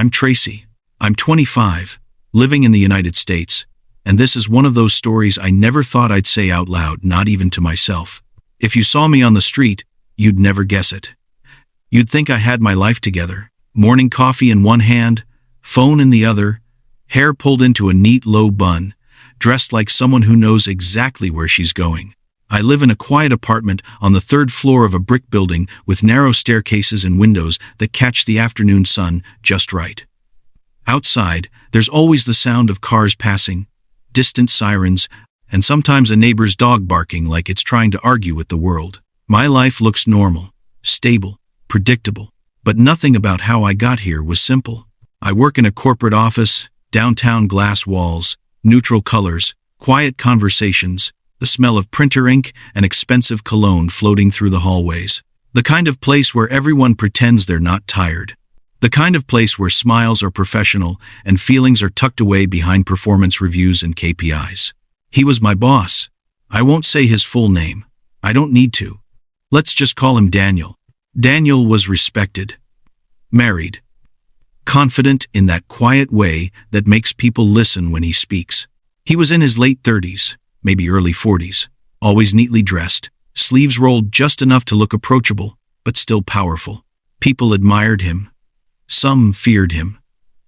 I'm Tracy. I'm 25, living in the United States, and this is one of those stories I never thought I'd say out loud, not even to myself. If you saw me on the street, you'd never guess it. You'd think I had my life together. Morning coffee in one hand, phone in the other, hair pulled into a neat low bun, dressed like someone who knows exactly where she's going. I live in a quiet apartment on the third floor of a brick building with narrow staircases and windows that catch the afternoon sun just right. Outside, there's always the sound of cars passing, distant sirens, and sometimes a neighbor's dog barking like it's trying to argue with the world. My life looks normal, stable, predictable, but nothing about how I got here was simple. I work in a corporate office, downtown glass walls, neutral colors, quiet conversations, the smell of printer ink and expensive cologne floating through the hallways. The kind of place where everyone pretends they're not tired. The kind of place where smiles are professional and feelings are tucked away behind performance reviews and KPIs. He was my boss. I won't say his full name. I don't need to. Let's just call him Daniel. Daniel was respected, married, confident in that quiet way that makes people listen when he speaks. He was in his late 30s, maybe early 40s, always neatly dressed, sleeves rolled just enough to look approachable, but still powerful. People admired him. Some feared him.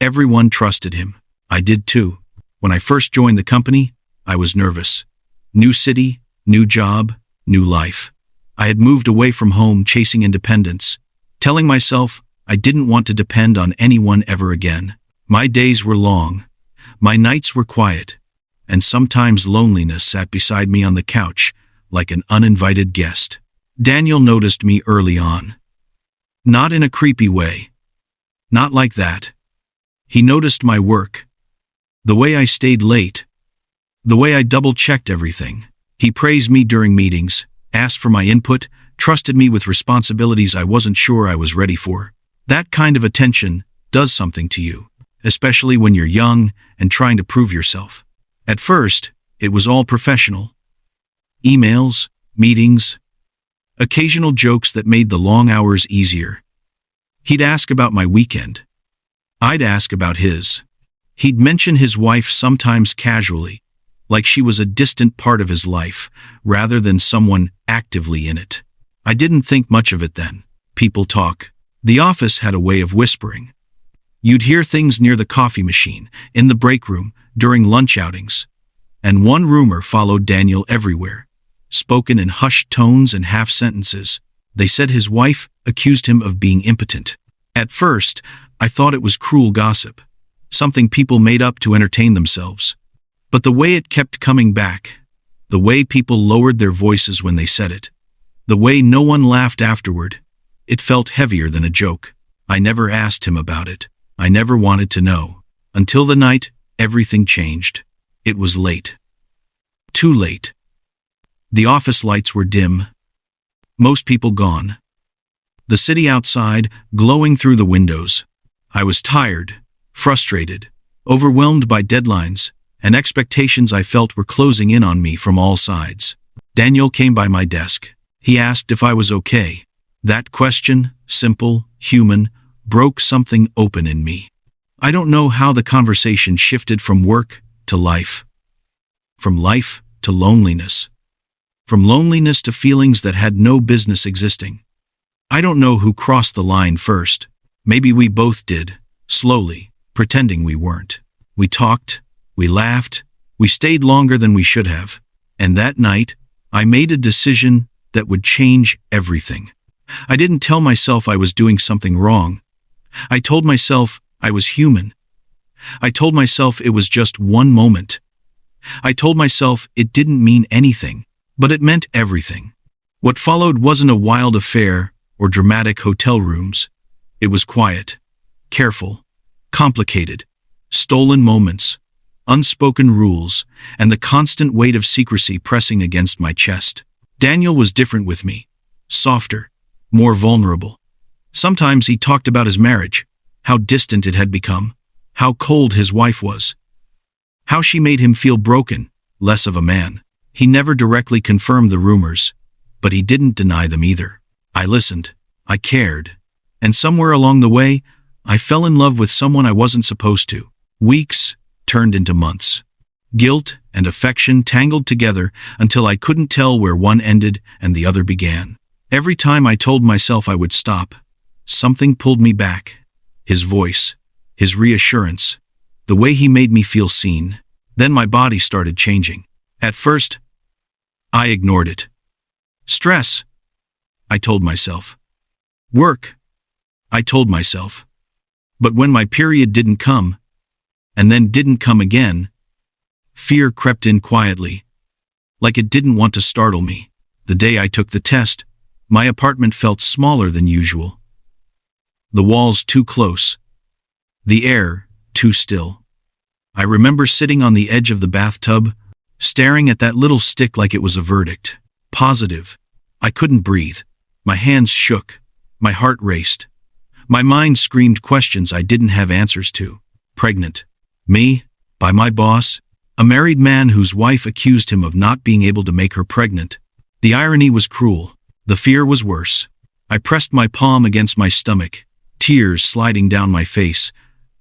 Everyone trusted him. I did too. When I first joined the company, I was nervous. New city, new job, new life. I had moved away from home chasing independence, telling myself I didn't want to depend on anyone ever again. My days were long. My nights were quiet. And sometimes loneliness sat beside me on the couch, like an uninvited guest. Daniel noticed me early on. Not in a creepy way. Not like that. He noticed my work. The way I stayed late. The way I double-checked everything. He praised me during meetings, asked for my input, trusted me with responsibilities I wasn't sure I was ready for. That kind of attention does something to you, especially when you're young and trying to prove yourself. At first, it was all professional. Emails, meetings, occasional jokes that made the long hours easier. He'd ask about my weekend. I'd ask about his. He'd mention his wife sometimes casually, like she was a distant part of his life, rather than someone actively in it. I didn't think much of it then. People talk. The office had a way of whispering. You'd hear things near the coffee machine, in the break room, during lunch outings. And one rumor followed Daniel everywhere, spoken in hushed tones and half sentences. They said his wife accused him of being impotent. At first, I thought it was cruel gossip, something people made up to entertain themselves. But the way it kept coming back, the way people lowered their voices when they said it, the way no one laughed afterward, it felt heavier than a joke. I never asked him about it. I never wanted to know. Until the night, everything changed. It was late. Too late. The office lights were dim. Most people gone. The city outside, glowing through the windows. I was tired, frustrated, overwhelmed by deadlines, and expectations I felt were closing in on me from all sides. Daniel came by my desk. He asked if I was okay. That question, simple, human, broke something open in me. I don't know how the conversation shifted from work to life. From life to loneliness. From loneliness to feelings that had no business existing. I don't know who crossed the line first. Maybe we both did, slowly, pretending we weren't. We talked, we laughed, we stayed longer than we should have. And that night, I made a decision that would change everything. I didn't tell myself I was doing something wrong. I told myself I was human. I told myself it was just one moment. I told myself it didn't mean anything, but it meant everything. What followed wasn't a wild affair or dramatic hotel rooms. It was quiet, careful, complicated, stolen moments, unspoken rules, and the constant weight of secrecy pressing against my chest. Daniel was different with me, softer, more vulnerable. Sometimes he talked about his marriage, how distant it had become, how cold his wife was, how she made him feel broken, less of a man. He never directly confirmed the rumors, but he didn't deny them either. I listened, I cared, and somewhere along the way, I fell in love with someone I wasn't supposed to. Weeks turned into months. Guilt and affection tangled together until I couldn't tell where one ended and the other began. Every time I told myself I would stop, something pulled me back. His voice, his reassurance, the way he made me feel seen. Then my body started changing. At first, I ignored it. Stress, I told myself. Work, I told myself. But when my period didn't come, and then didn't come again, fear crept in quietly, like it didn't want to startle me. The day I took the test, my apartment felt smaller than usual. The walls too close, the air too still. I remember sitting on the edge of the bathtub, staring at that little stick like it was a verdict. Positive. I couldn't breathe. My hands shook. My heart raced. My mind screamed questions I didn't have answers to. Pregnant. Me? By my boss? A married man whose wife accused him of not being able to make her pregnant. The irony was cruel. The fear was worse. I pressed my palm against my stomach, tears sliding down my face,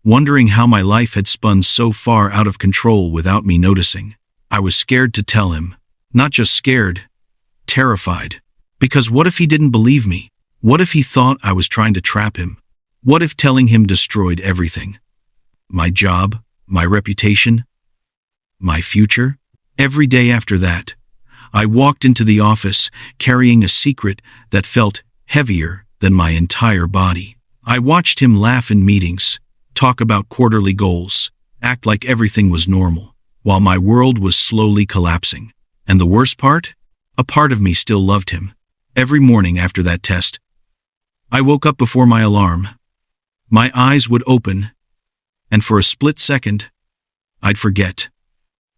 wondering how my life had spun so far out of control without me noticing. I was scared to tell him. Not just scared, terrified. Because what if he didn't believe me? What if he thought I was trying to trap him? What if telling him destroyed everything? My job, my reputation, my future? Every day after that, I walked into the office carrying a secret that felt heavier than my entire body. I watched him laugh in meetings, talk about quarterly goals, act like everything was normal, while my world was slowly collapsing. And the worst part? A part of me still loved him. Every morning after that test, I woke up before my alarm. My eyes would open, and for a split second, I'd forget.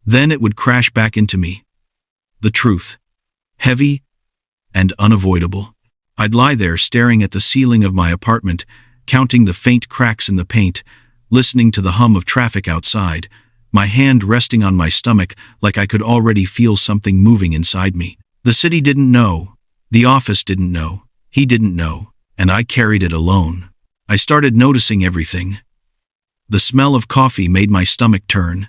Then it would crash back into me. The truth. Heavy and unavoidable. I'd lie there staring at the ceiling of my apartment, counting the faint cracks in the paint, listening to the hum of traffic outside, my hand resting on my stomach like I could already feel something moving inside me. The city didn't know. The office didn't know. He didn't know. And I carried it alone. I started noticing everything. The smell of coffee made my stomach turn.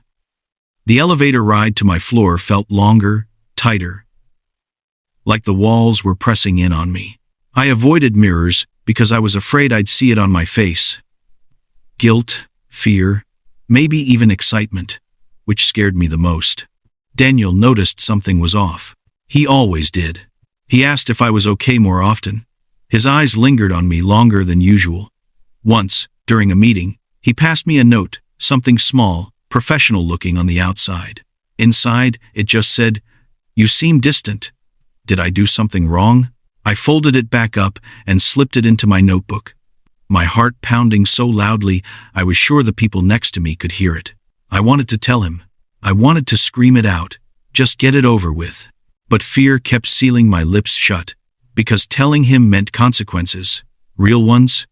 The elevator ride to my floor felt longer, tighter, like the walls were pressing in on me. I avoided mirrors because I was afraid I'd see it on my face. Guilt, fear, maybe even excitement, which scared me the most. Daniel noticed something was off. He always did. He asked if I was okay more often. His eyes lingered on me longer than usual. Once, during a meeting, he passed me a note, something small, professional-looking on the outside. Inside, it just said, "You seem distant. Did I do something wrong?" I folded it back up and slipped it into my notebook. My heart pounding so loudly, I was sure the people next to me could hear it. I wanted to tell him. I wanted to scream it out. Just get it over with. But fear kept sealing my lips shut, because telling him meant consequences. Real ones.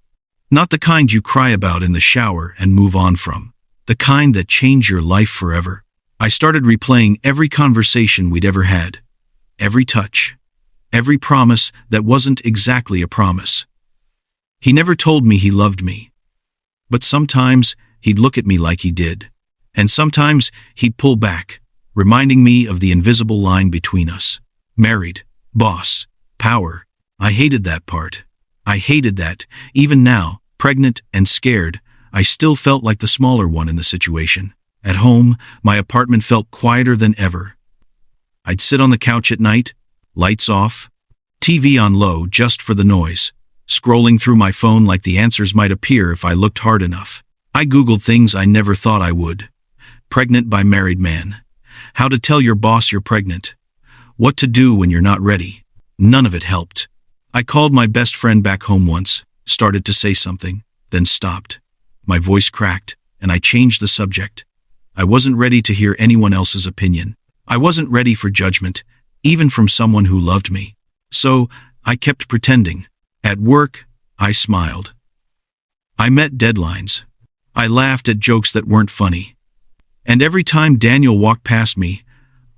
Not the kind you cry about in the shower and move on from. The kind that change your life forever. I started replaying every conversation we'd ever had. Every touch. Every promise that wasn't exactly a promise. He never told me he loved me. But sometimes he'd look at me like he did. And sometimes he'd pull back, reminding me of the invisible line between us. Married, boss, power. I hated that part. I hated that, even now, pregnant and scared, I still felt like the smaller one in the situation. At home, my apartment felt quieter than ever. I'd sit on the couch at night, lights off, TV on low just for the noise, scrolling through my phone like the answers might appear if I looked hard enough. I Googled things I never thought I would. Pregnant by married man. How to tell your boss you're pregnant. What to do when you're not ready. None of it helped. I called my best friend back home once, started to say something, then stopped. My voice cracked, and I changed the subject. I wasn't ready to hear anyone else's opinion. I wasn't ready for judgment, even from someone who loved me. So, I kept pretending. At work, I smiled. I met deadlines. I laughed at jokes that weren't funny. And every time Daniel walked past me,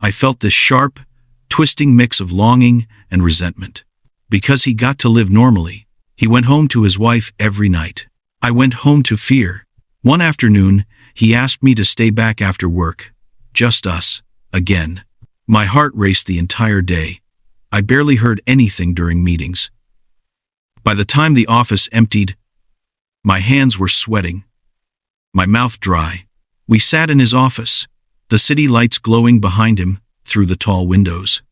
I felt this sharp, twisting mix of longing and resentment. Because he got to live normally, he went home to his wife every night. I went home to fear. One afternoon, he asked me to stay back after work. Just us, again. My heart raced the entire day. I barely heard anything during meetings. By the time the office emptied, my hands were sweating, my mouth dry. We sat in his office, the city lights glowing behind him through the tall windows.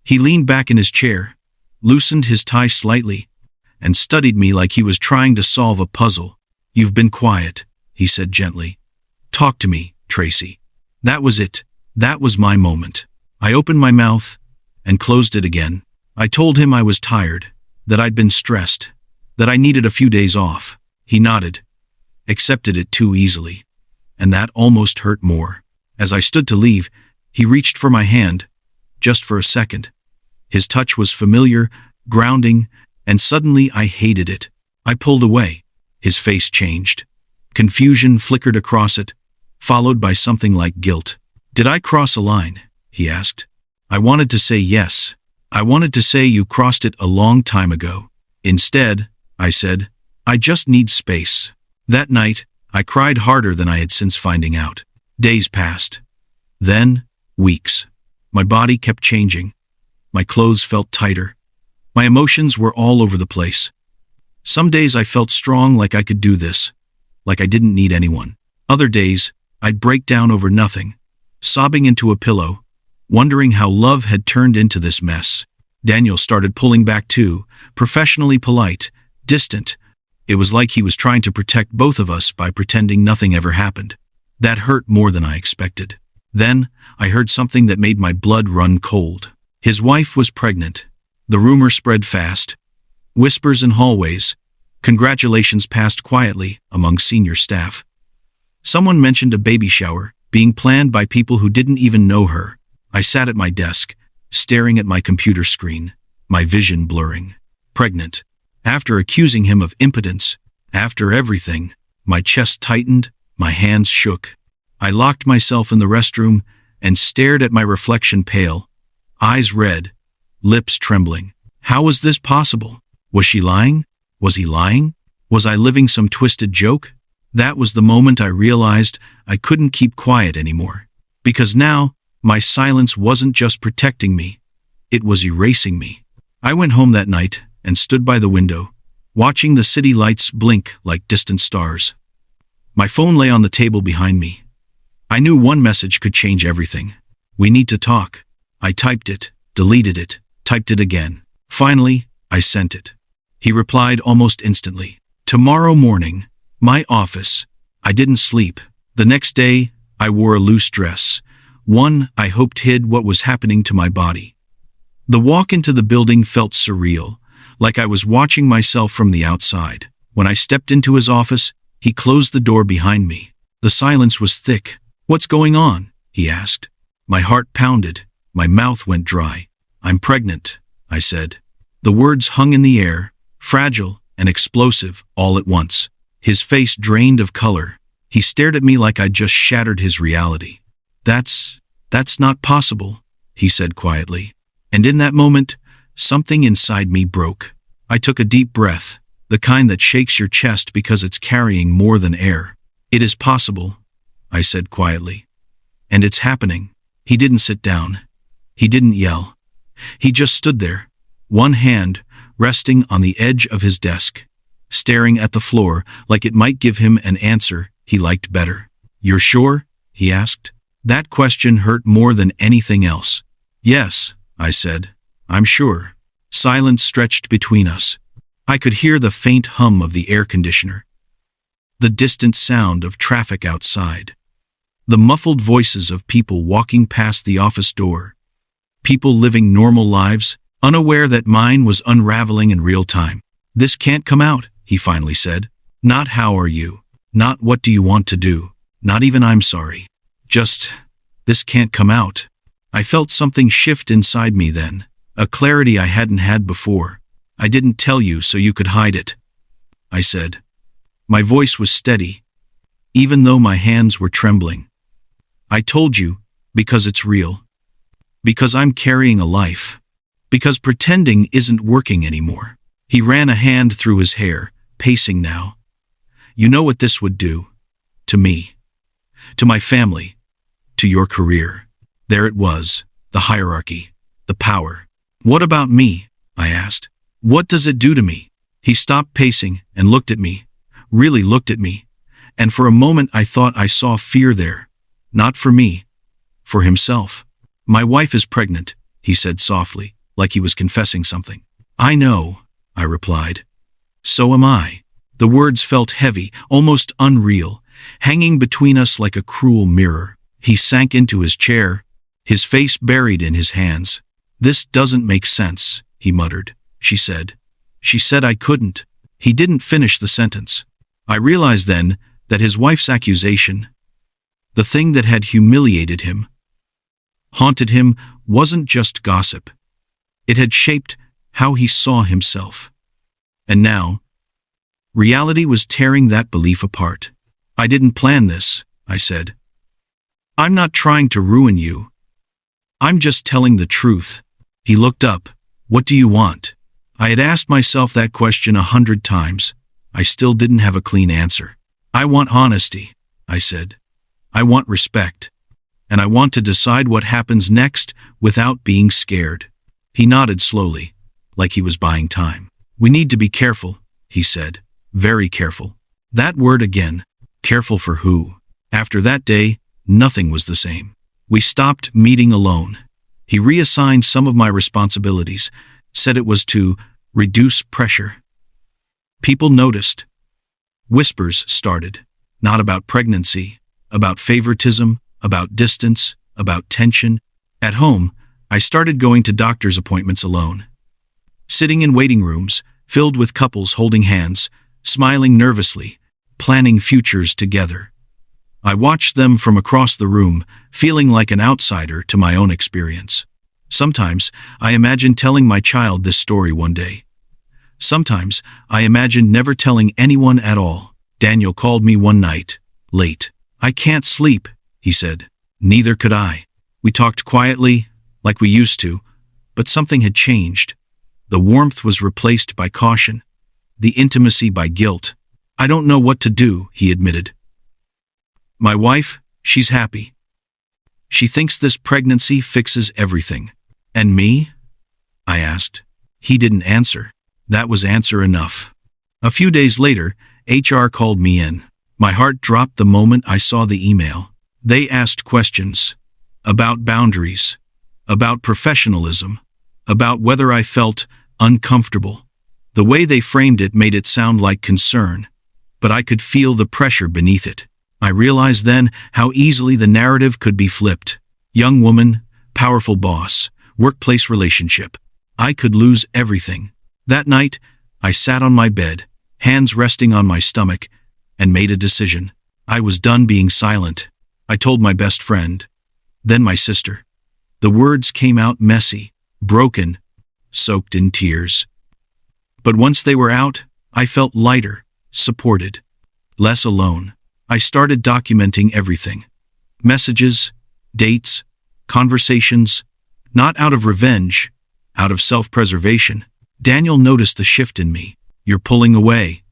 He leaned back in his chair, loosened his tie slightly, and studied me like he was trying to solve a puzzle. "You've been quiet," he said gently. "Talk to me, Tracy." That was it. That was my moment. I opened my mouth and closed it again. I told him I was tired, that I'd been stressed, that I needed a few days off. He nodded, accepted it too easily, and that almost hurt more. As I stood to leave, he reached for my hand, just for a second. His touch was familiar, grounding, and suddenly I hated it. I pulled away. His face changed. Confusion flickered across it, followed by something like guilt. "Did I cross a line?" he asked. I wanted to say yes. I wanted to say you crossed it a long time ago. Instead, I said, "I just need space." That night, I cried harder than I had since finding out. Days passed. Then, weeks. My body kept changing. My clothes felt tighter. My emotions were all over the place. Some days I felt strong, like I could do this, like I didn't need anyone. Other days, I'd break down over nothing, sobbing into a pillow, wondering how love had turned into this mess. Daniel started pulling back too, professionally polite, distant. It was like he was trying to protect both of us by pretending nothing ever happened. That hurt more than I expected. Then, I heard something that made my blood run cold. His wife was pregnant. The rumor spread fast. Whispers in hallways. Congratulations passed quietly among senior staff. Someone mentioned a baby shower, being planned by people who didn't even know her. I sat at my desk, staring at my computer screen, my vision blurring. Pregnant. After accusing him of impotence, after everything, my chest tightened, my hands shook. I locked myself in the restroom and stared at my reflection, pale, eyes red, lips trembling. How was this possible? Was she lying? Was he lying? Was I living some twisted joke? That was the moment I realized I couldn't keep quiet anymore. Because now, my silence wasn't just protecting me, it was erasing me. I went home that night and stood by the window, watching the city lights blink like distant stars. My phone lay on the table behind me. I knew one message could change everything. "We need to talk." I typed it, deleted it, typed it again. Finally, I sent it. He replied almost instantly. "Tomorrow morning, my office." I didn't sleep. The next day, I wore a loose dress, one I hoped hid what was happening to my body. The walk into the building felt surreal, like I was watching myself from the outside. When I stepped into his office, he closed the door behind me. The silence was thick. "What's going on?" he asked. My heart pounded. My mouth went dry. "I'm pregnant," I said. The words hung in the air, fragile and explosive all at once. His face drained of color. He stared at me like I'd just shattered his reality. That's not possible," he said quietly. And in that moment, something inside me broke. I took a deep breath, the kind that shakes your chest because it's carrying more than air. "It is possible," I said quietly. "And it's happening." He didn't sit down. He didn't yell. He just stood there, one hand resting on the edge of his desk, staring at the floor like it might give him an answer he liked better. "You're sure?" he asked. That question hurt more than anything else. "Yes," I said. "I'm sure." Silence stretched between us. I could hear the faint hum of the air conditioner, the distant sound of traffic outside, the muffled voices of people walking past the office door, people living normal lives, unaware that mine was unraveling in real time. "This can't come out," he finally said. "Not how are you, not what do you want to do, not even I'm sorry. Just, this can't come out." I felt something shift inside me then, a clarity I hadn't had before. "I didn't tell you so you could hide it," I said. My voice was steady, even though my hands were trembling. "I told you, because it's real. Because I'm carrying a life. Because pretending isn't working anymore." He ran a hand through his hair, pacing now. You know what this would do? To me. To my family. To your career. There it was. The hierarchy. The power. What about me? I asked. What does it do to me? He stopped pacing and looked at me. Really looked at me. And for a moment I thought I saw fear there. Not for me. For himself. My wife is pregnant, he said softly, like he was confessing something. I know, I replied. So am I. The words felt heavy, almost unreal, hanging between us like a cruel mirror. He sank into his chair, his face buried in his hands. This doesn't make sense, he muttered. She said. She said I couldn't. He didn't finish the sentence. I realized then that his wife's accusation, the thing that had humiliated him, haunted him, wasn't just gossip. It had shaped how he saw himself. And now, reality was tearing that belief apart. I didn't plan this, I said. I'm not trying to ruin you. I'm just telling the truth. He looked up. What do you want? I had asked myself that question 100 times. I still didn't have a clean answer. I want honesty, I said. I want respect. And I want to decide what happens next without being scared. He nodded slowly, like he was buying time. We need to be careful, he said. Very careful. That word again. Careful for who? After that day, nothing was the same. We stopped meeting alone. He reassigned some of my responsibilities, said it was to reduce pressure. People noticed. Whispers started, not about pregnancy, about favoritism, about distance, about tension. At home, I started going to doctor's appointments alone. Sitting in waiting rooms, filled with couples holding hands, smiling nervously, planning futures together. I watched them from across the room, feeling like an outsider to my own experience. Sometimes, I imagined telling my child this story one day. Sometimes, I imagined never telling anyone at all. Daniel called me one night, late. I can't sleep, he said. Neither could I. We talked quietly, like we used to, but something had changed. The warmth was replaced by caution, the intimacy by guilt. I don't know what to do, he admitted. My wife, she's happy. She thinks this pregnancy fixes everything. And me? I asked. He didn't answer. That was answer enough. A few days later, HR called me in. My heart dropped the moment I saw the email. They asked questions about boundaries, about professionalism, about whether I felt uncomfortable. The way they framed it made it sound like concern, but I could feel the pressure beneath it. I realized then how easily the narrative could be flipped. Young woman, powerful boss, workplace relationship. I could lose everything. That night, I sat on my bed, hands resting on my stomach, and made a decision. I was done being silent. I told my best friend, then my sister. The words came out messy, broken, soaked in tears. But once they were out, I felt lighter, supported, less alone. I started documenting everything. Messages, dates, conversations, not out of revenge, out of self-preservation. Daniel noticed the shift in me. You're pulling away,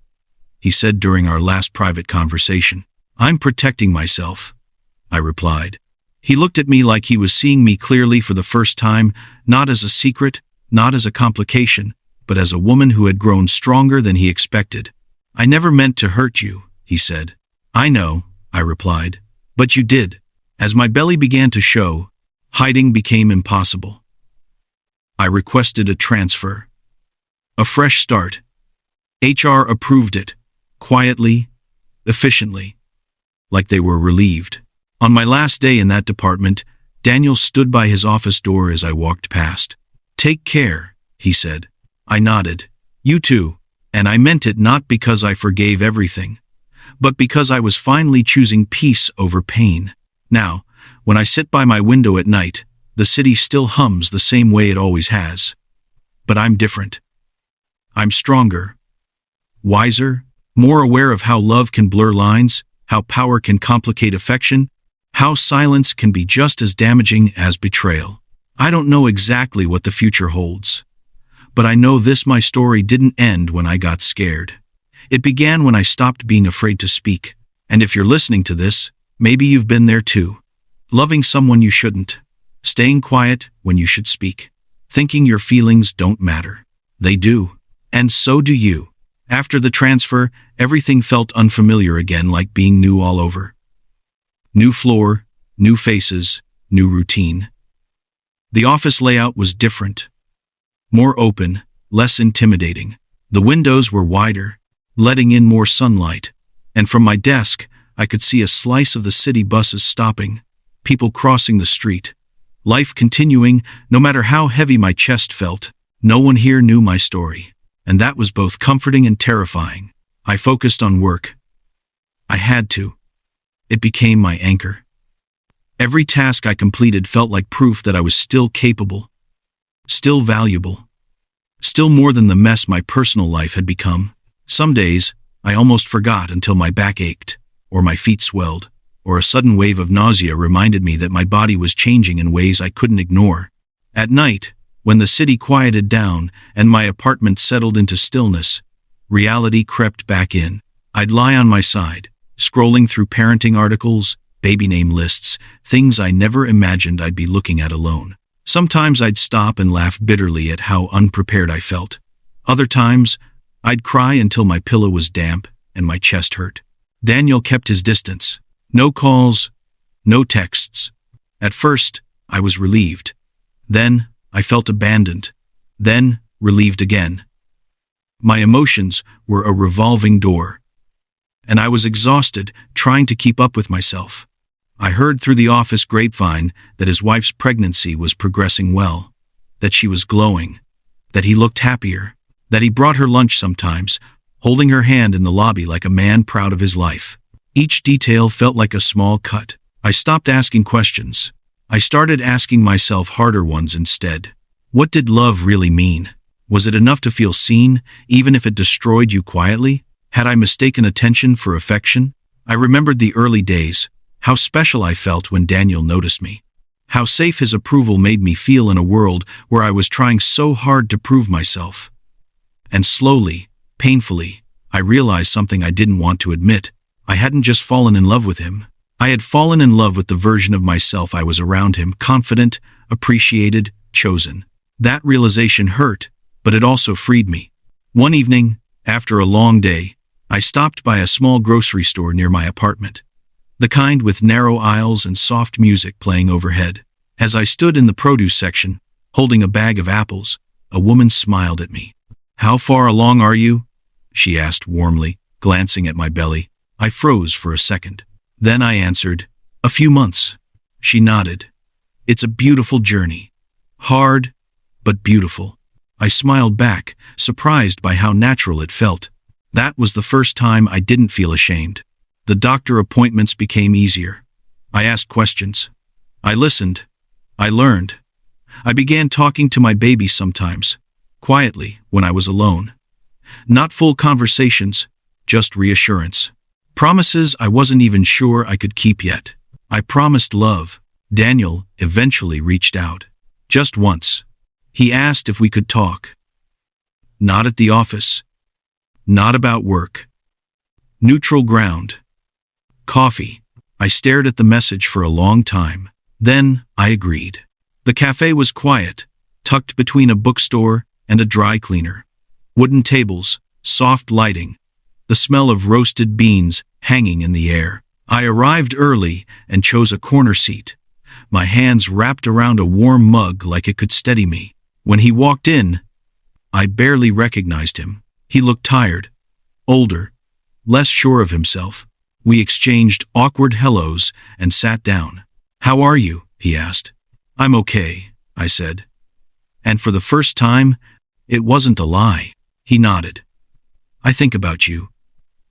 he said during our last private conversation. I'm protecting myself, I replied. He looked at me like he was seeing me clearly for the first time, not as a secret, not as a complication, but as a woman who had grown stronger than he expected. I never meant to hurt you, he said. I know, I replied. But you did. As my belly began to show, hiding became impossible. I requested a transfer. A fresh start. HR approved it, quietly, efficiently, like they were relieved. On my last day in that department, Daniel stood by his office door as I walked past. Take care, he said. I nodded. You too. And I meant it not because I forgave everything, but because I was finally choosing peace over pain. Now, when I sit by my window at night, the city still hums the same way it always has. But I'm different. I'm stronger, wiser, more aware of how love can blur lines, how power can complicate affection, how silence can be just as damaging as betrayal. I don't know exactly what the future holds, but I know this: my story didn't end when I got scared. It began when I stopped being afraid to speak. And if you're listening to this, maybe you've been there too. Loving someone you shouldn't. Staying quiet when you should speak. Thinking your feelings don't matter. They do. And so do you. After the transfer, everything felt unfamiliar again, like being new all over. New floor, new faces, new routine. The office layout was different. More open, less intimidating. The windows were wider, letting in more sunlight. And from my desk, I could see a slice of the city buses stopping, people crossing the street. Life continuing, no matter how heavy my chest felt. No one here knew my story. And that was both comforting and terrifying. I focused on work. I had to. It became my anchor. Every task I completed felt like proof that I was still capable, still valuable, still more than the mess my personal life had become. Some days, I almost forgot until my back ached, or my feet swelled, or a sudden wave of nausea reminded me that my body was changing in ways I couldn't ignore. At night, when the city quieted down and my apartment settled into stillness, reality crept back in. I'd lie on my side, scrolling through parenting articles, baby name lists, things I never imagined I'd be looking at alone. Sometimes I'd stop and laugh bitterly at how unprepared I felt. Other times, I'd cry until my pillow was damp and my chest hurt. Daniel kept his distance. No calls, no texts. At first, I was relieved. Then, I felt abandoned. Then, relieved again. My emotions were a revolving door. And I was exhausted, trying to keep up with myself. I heard through the office grapevine that his wife's pregnancy was progressing well, that she was glowing, that he looked happier, that he brought her lunch sometimes, holding her hand in the lobby like a man proud of his life. Each detail felt like a small cut. I stopped asking questions. I started asking myself harder ones instead. What did love really mean? Was it enough to feel seen, even if it destroyed you quietly? Had I mistaken attention for affection? I remembered the early days, how special I felt when Daniel noticed me. How safe his approval made me feel in a world where I was trying so hard to prove myself. And slowly, painfully, I realized something I didn't want to admit. I hadn't just fallen in love with him. I had fallen in love with the version of myself I was around him, confident, appreciated, chosen. That realization hurt, but it also freed me. One evening, after a long day, I stopped by a small grocery store near my apartment. The kind with narrow aisles and soft music playing overhead. As I stood in the produce section, holding a bag of apples, a woman smiled at me. "How far along are you?" she asked warmly, glancing at my belly. I froze for a second. Then I answered, "A few months." She nodded. "It's a beautiful journey. Hard, but beautiful." I smiled back, surprised by how natural it felt. That was the first time I didn't feel ashamed. The doctor appointments became easier. I asked questions. I listened. I learned. I began talking to my baby sometimes, quietly, when I was alone. Not full conversations, just reassurance. Promises I wasn't even sure I could keep yet. I promised love. Daniel eventually reached out. Just once. He asked if we could talk. Not at the office. Not about work. Neutral ground. Coffee. I stared at the message for a long time. Then I agreed. The cafe was quiet, tucked between a bookstore and a dry cleaner. Wooden tables, soft lighting, the smell of roasted beans hanging in the air. I arrived early and chose a corner seat, my hands wrapped around a warm mug like it could steady me. When he walked in, I barely recognized him. He looked tired, older, less sure of himself. We exchanged awkward hellos and sat down. "How are you?" he asked. "I'm okay," I said. And for the first time, it wasn't a lie. He nodded. "I think about you,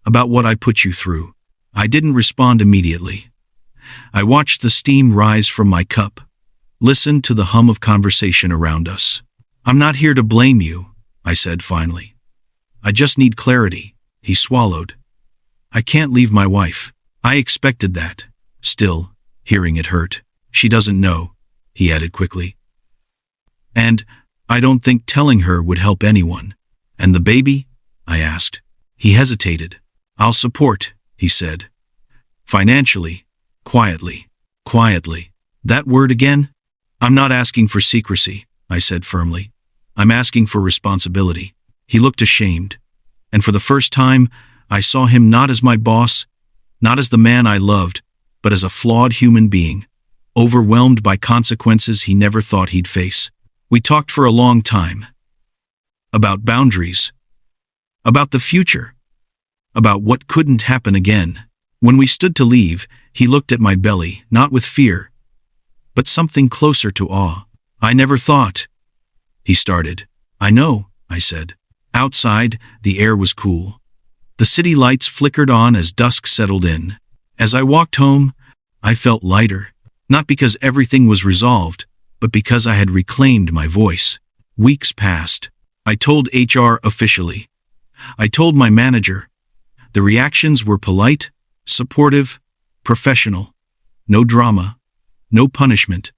about what I put you through." I didn't respond immediately. I watched the steam rise from my cup, listened to the hum of conversation around us. "I'm not here to blame you," I said finally. "I just need clarity." He swallowed. "I can't leave my wife." I expected that. Still, hearing it hurt. "She doesn't know," he added quickly. "And I don't think telling her would help anyone." "And the baby?" I asked. He hesitated. "I'll support," he said. "Financially, quietly, quietly." That word again? "I'm not asking for secrecy," I said firmly. "I'm asking for responsibility." He looked ashamed, and for the first time, I saw him not as my boss, not as the man I loved, but as a flawed human being, overwhelmed by consequences he never thought he'd face. We talked for a long time. About boundaries. About the future. About what couldn't happen again. When we stood to leave, he looked at my belly, not with fear, but something closer to awe. "I never thought," he started. "I know," I said. Outside, the air was cool. The city lights flickered on as dusk settled in. As I walked home, I felt lighter, not because everything was resolved, but because I had reclaimed my voice. Weeks passed. I told HR officially. I told my manager. The reactions were polite, supportive, professional. No drama, no punishment,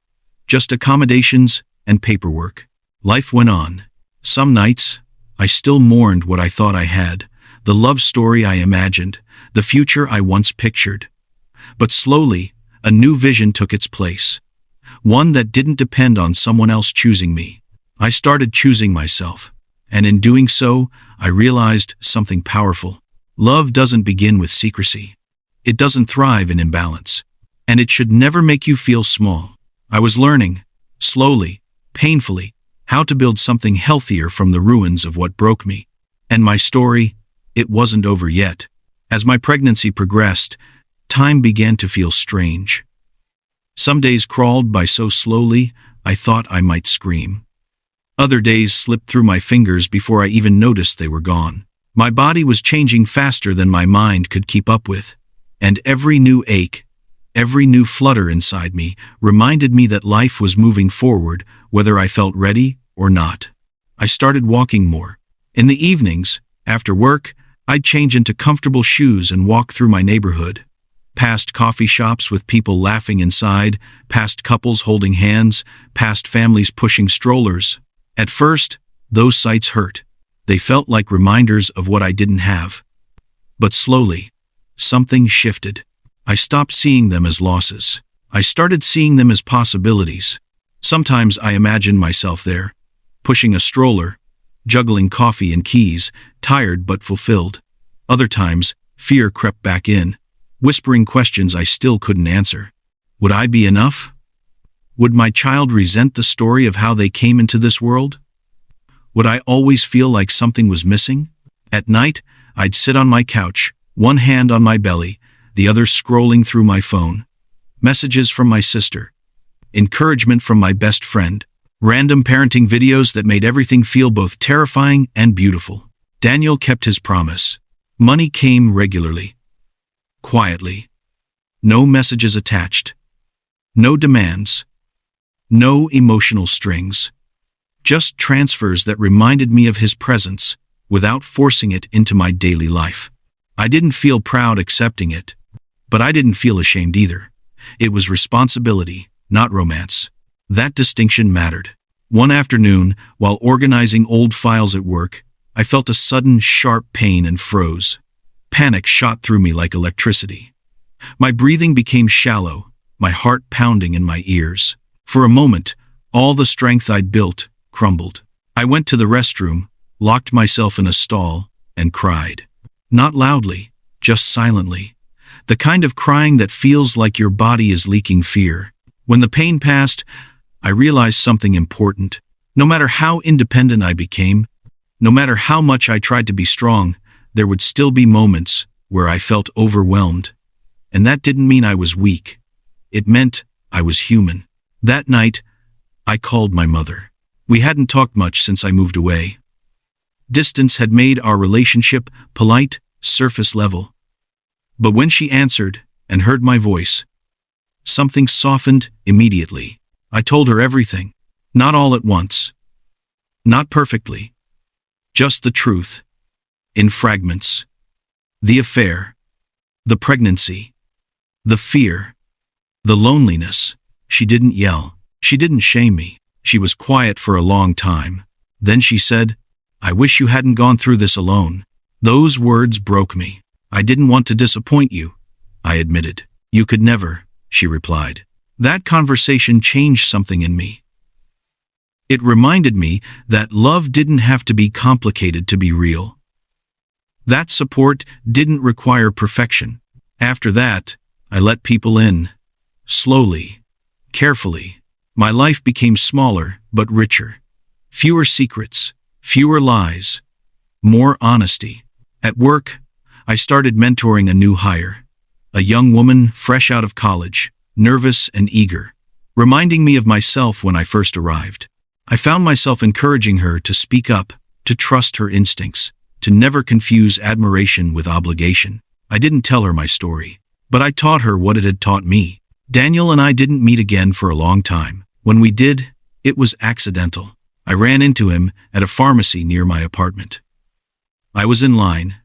just accommodations and paperwork. Life went on. Some nights, I still mourned what I thought I had, the love story I imagined, the future I once pictured. But slowly, a new vision took its place. One that didn't depend on someone else choosing me. I started choosing myself, and in doing so, I realized something powerful. Love doesn't begin with secrecy. It doesn't thrive in imbalance. And it should never make you feel small. I was learning, slowly, painfully, how to build something healthier from the ruins of what broke me. And my story, it wasn't over yet. As my pregnancy progressed, time began to feel strange. Some days crawled by so slowly, I thought I might scream. Other days slipped through my fingers before I even noticed they were gone. My body was changing faster than my mind could keep up with. And every new ache, every new flutter inside me reminded me that life was moving forward, whether I felt ready or not. I started walking more. In the evenings, after work, I'd change into comfortable shoes and walk through my neighborhood. Past coffee shops with people laughing inside, past couples holding hands, past families pushing strollers. At first, those sights hurt. They felt like reminders of what I didn't have. But slowly, something shifted. I stopped seeing them as losses. I started seeing them as possibilities. Sometimes I imagined myself there, pushing a stroller, juggling coffee and keys, tired but fulfilled. Other times, fear crept back in, whispering questions I still couldn't answer. Would I be enough? Would my child resent the story of how they came into this world? Would I always feel like something was missing? At night, I'd sit on my couch, one hand on my belly, the other scrolling through my phone. Messages from my sister. Encouragement from my best friend. Random parenting videos that made everything feel both terrifying and beautiful. Daniel kept his promise. Money came regularly. Quietly. No messages attached. No demands. No emotional strings. Just transfers that reminded me of his presence, without forcing it into my daily life. I didn't feel proud accepting it, but I didn't feel ashamed either. It was responsibility, not romance. That distinction mattered. One afternoon, while organizing old files at work, I felt a sudden, sharp pain and froze. Panic shot through me like electricity. My breathing became shallow, my heart pounding in my ears. For a moment, all the strength I'd built crumbled. I went to the restroom, locked myself in a stall, and cried. Not loudly, just silently. The kind of crying that feels like your body is leaking fear. When the pain passed, I realized something important. No matter how independent I became, no matter how much I tried to be strong, there would still be moments where I felt overwhelmed. And that didn't mean I was weak. It meant I was human. That night, I called my mother. We hadn't talked much since I moved away. Distance had made our relationship polite, surface level. But when she answered and heard my voice, something softened immediately. I told her everything, not all at once, not perfectly, just the truth, in fragments. The affair, the pregnancy, the fear, the loneliness. She didn't yell. She didn't shame me. She was quiet for a long time. Then she said, "I wish you hadn't gone through this alone." Those words broke me. I didn't want to disappoint you, I admitted. You could never, she replied. That conversation changed something in me. It reminded me that love didn't have to be complicated to be real. That support didn't require perfection. After that, I let people in. Slowly, carefully. My life became smaller but richer. Fewer secrets, fewer lies, more honesty. At work, I started mentoring a new hire. A young woman fresh out of college, nervous and eager, reminding me of myself when I first arrived. I found myself encouraging her to speak up, to trust her instincts, to never confuse admiration with obligation. I didn't tell her my story, but I taught her what it had taught me. Daniel and I didn't meet again for a long time. When we did, it was accidental. I ran into him at a pharmacy near my apartment. I was in line,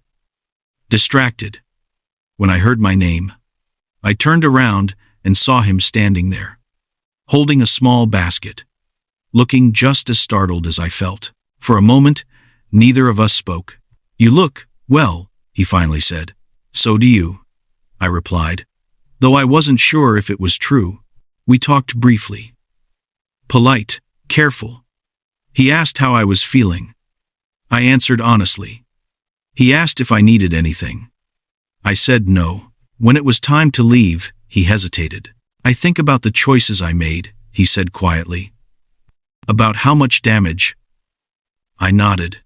distracted, when I heard my name. I turned around and saw him standing there, holding a small basket, looking just as startled as I felt. For a moment, neither of us spoke. You look well, he finally said. So do you, I replied, though I wasn't sure if it was true. We talked briefly. Polite, careful. He asked how I was feeling. I answered honestly. He asked if I needed anything. I said no. When it was time to leave, he hesitated. I think about the choices I made, he said quietly. About how much damage. I nodded.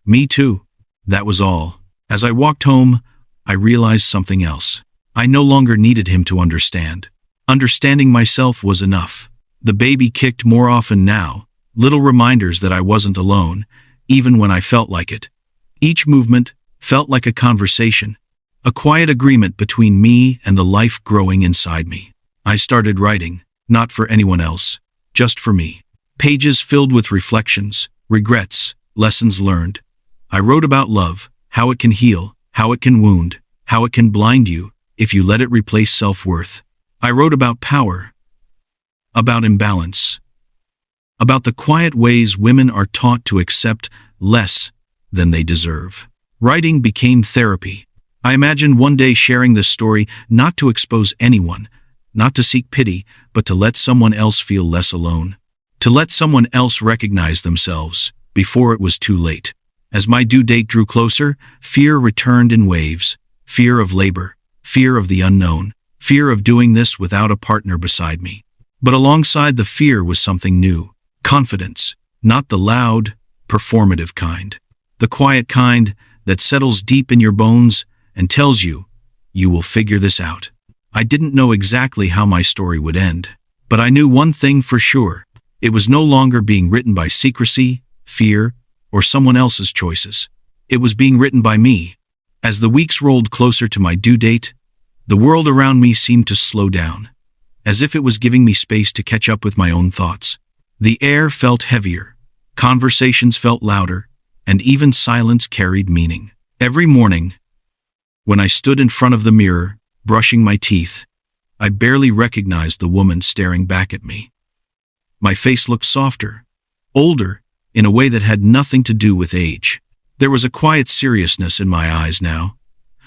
Me too. That was all. As I walked home, I realized something else. I no longer needed him to understand. Understanding myself was enough. The baby kicked more often now, little reminders that I wasn't alone, even when I felt like it. Each movement felt like a conversation, a quiet agreement between me and the life growing inside me. I started writing, not for anyone else, just for me. Pages filled with reflections, regrets, lessons learned. I wrote about love, how it can heal, how it can wound, how it can blind you if you let it replace self-worth. I wrote about power, about imbalance, about the quiet ways women are taught to accept less than they deserve. Writing became therapy. I imagined one day sharing this story not to expose anyone, not to seek pity, but to let someone else feel less alone. To let someone else recognize themselves before it was too late. As my due date drew closer, fear returned in waves. Fear of labor, fear of the unknown, fear of doing this without a partner beside me. But alongside the fear was something new. Confidence, not the loud, performative kind. The quiet kind that settles deep in your bones and tells you, you will figure this out. I didn't know exactly how my story would end, but I knew one thing for sure. It was no longer being written by secrecy, fear, or someone else's choices. It was being written by me. As the weeks rolled closer to my due date, the world around me seemed to slow down, as if it was giving me space to catch up with my own thoughts. The air felt heavier, conversations felt louder, and even silence carried meaning. Every morning, when I stood in front of the mirror, brushing my teeth, I barely recognized the woman staring back at me. My face looked softer, older, in a way that had nothing to do with age. There was a quiet seriousness in my eyes now,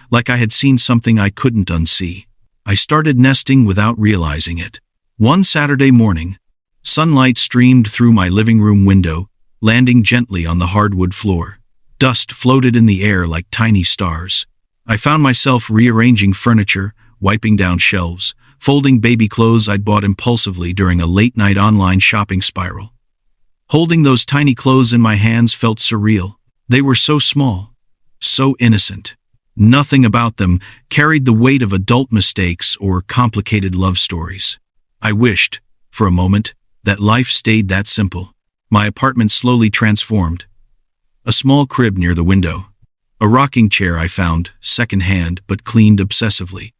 like I had seen something I couldn't unsee. I started nesting without realizing it. One Saturday morning, sunlight streamed through my living room window, landing gently on the hardwood floor. Dust floated in the air like tiny stars. I found myself rearranging furniture, wiping down shelves, folding baby clothes I'd bought impulsively during a late-night online shopping spiral. Holding those tiny clothes in my hands felt surreal. They were so small, so innocent. Nothing about them carried the weight of adult mistakes or complicated love stories. I wished, for a moment, that life stayed that simple. My apartment slowly transformed. A small crib near the window. A rocking chair I found, second-hand, but cleaned obsessively.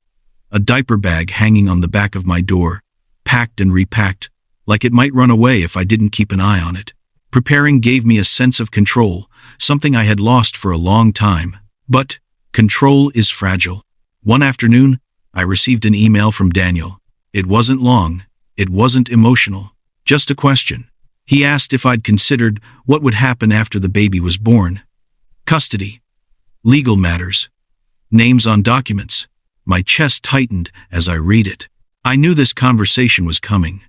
A diaper bag hanging on the back of my door, packed and repacked, like it might run away if I didn't keep an eye on it. Preparing gave me a sense of control, something I had lost for a long time. But control is fragile. One afternoon, I received an email from Daniel. It wasn't long, it wasn't emotional, just a question. He asked if I'd considered what would happen after the baby was born. Custody. Legal matters. Names on documents. My chest tightened as I read it. I knew this conversation was coming.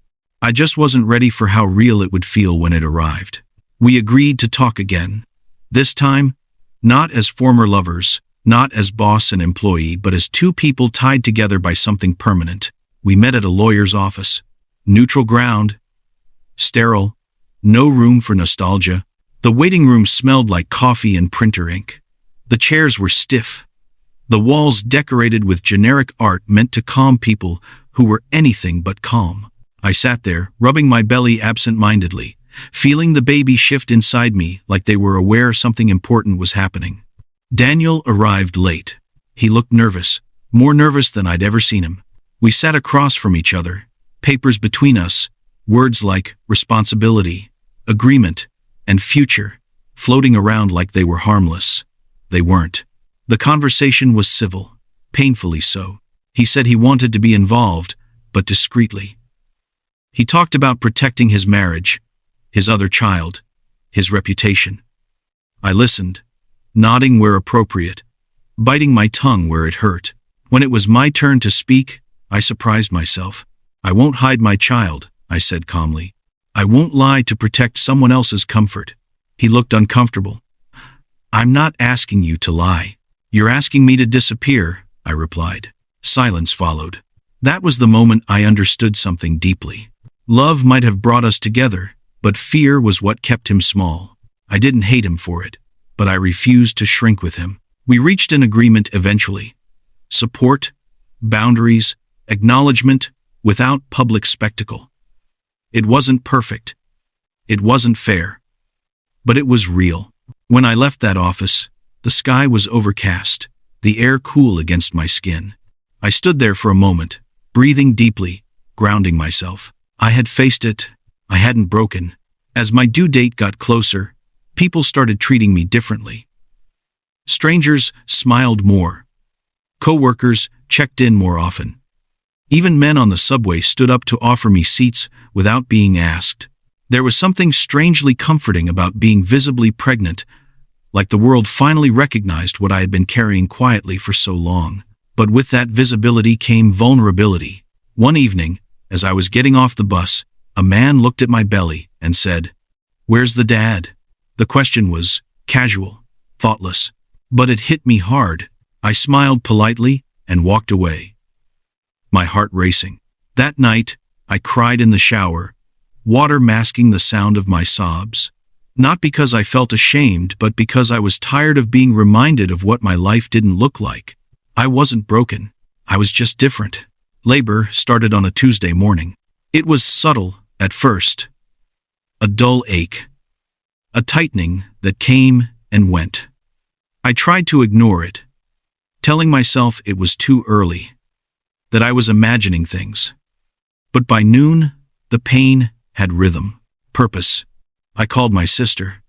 I just wasn't ready for how real it would feel when it arrived. We agreed to talk again. This time, not as former lovers, not as boss and employee, but as two people tied together by something permanent. We met at a lawyer's office. Neutral ground. Sterile. No room for nostalgia. The waiting room smelled like coffee and printer ink. The chairs were stiff. The walls decorated with generic art meant to calm people who were anything but calm. I sat there, rubbing my belly absent-mindedly, feeling the baby shift inside me like they were aware something important was happening. Daniel arrived late. He looked nervous, more nervous than I'd ever seen him. We sat across from each other, papers between us, words like responsibility, agreement, and future, floating around like they were harmless. They weren't. The conversation was civil, painfully so. He said he wanted to be involved, but discreetly. He talked about protecting his marriage, his other child, his reputation. I listened, nodding where appropriate, biting my tongue where it hurt. When it was my turn to speak, I surprised myself. I won't hide my child, I said calmly. I won't lie to protect someone else's comfort. He looked uncomfortable. I'm not asking you to lie. You're asking me to disappear, I replied. Silence followed. That was the moment I understood something deeply. Love might have brought us together, but fear was what kept him small. I didn't hate him for it, but I refused to shrink with him. We reached an agreement eventually. Support, boundaries, acknowledgement, without public spectacle. It wasn't perfect. It wasn't fair. But it was real. When I left that office, the sky was overcast, the air cool against my skin. I stood there for a moment, breathing deeply, grounding myself. I had faced it. I hadn't broken. As my due date got closer, people started treating me differently. Strangers smiled more. Co-workers checked in more often. Even men on the subway stood up to offer me seats without being asked. There was something strangely comforting about being visibly pregnant, like the world finally recognized what I had been carrying quietly for so long. But with that visibility came vulnerability. One evening, as I was getting off the bus, a man looked at my belly and said, "Where's the dad?" The question was casual, thoughtless, but it hit me hard. I smiled politely and walked away, my heart racing. That night, I cried in the shower, water masking the sound of my sobs. Not because I felt ashamed, but because I was tired of being reminded of what my life didn't look like. I wasn't broken. I was just different. Labor started on a Tuesday morning. It was subtle at first. A dull ache. A tightening that came and went. I tried to ignore it, telling myself it was too early, that I was imagining things. But by noon, the pain had rhythm, purpose. I called my sister.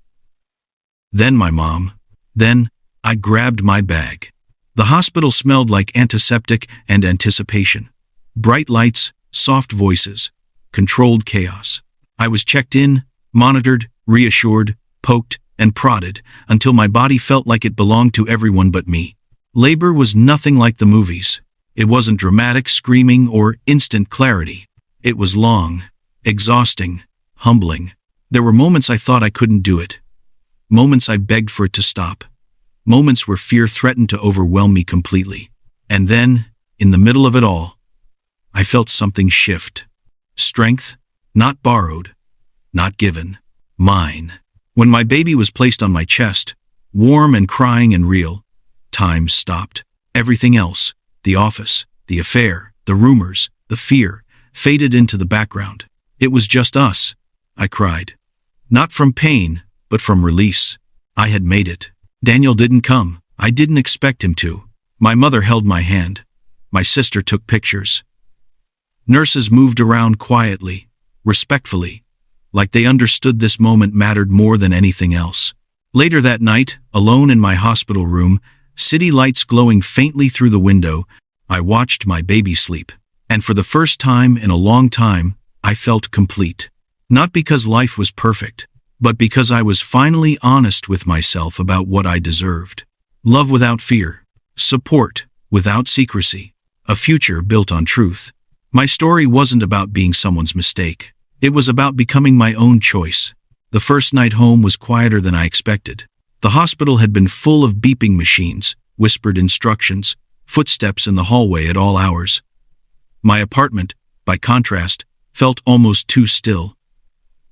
Then my mom. Then I grabbed my bag. The hospital smelled like antiseptic and anticipation. Bright lights, soft voices, controlled chaos. I was checked in, monitored, reassured, poked, and prodded until my body felt like it belonged to everyone but me. Labor was nothing like the movies. It wasn't dramatic screaming or instant clarity. It was long, exhausting, humbling. There were moments I thought I couldn't do it. Moments I begged for it to stop. Moments where fear threatened to overwhelm me completely. And then, in the middle of it all, I felt something shift. Strength, not borrowed, not given, mine. When my baby was placed on my chest, warm and crying and real, time stopped. Everything else, the office, the affair, the rumors, the fear, faded into the background. It was just us, I cried. Not from pain, but from release. I had made it. Daniel didn't come. I didn't expect him to. My mother held my hand. My sister took pictures. Nurses moved around quietly, respectfully, like they understood this moment mattered more than anything else. Later that night, alone in my hospital room, city lights glowing faintly through the window, I watched my baby sleep. And for the first time in a long time, I felt complete. Not because life was perfect, but because I was finally honest with myself about what I deserved. Love without fear. Support without secrecy. A future built on truth. My story wasn't about being someone's mistake. It was about becoming my own choice. The first night home was quieter than I expected. The hospital had been full of beeping machines, whispered instructions, footsteps in the hallway at all hours. My apartment, by contrast, felt almost too still.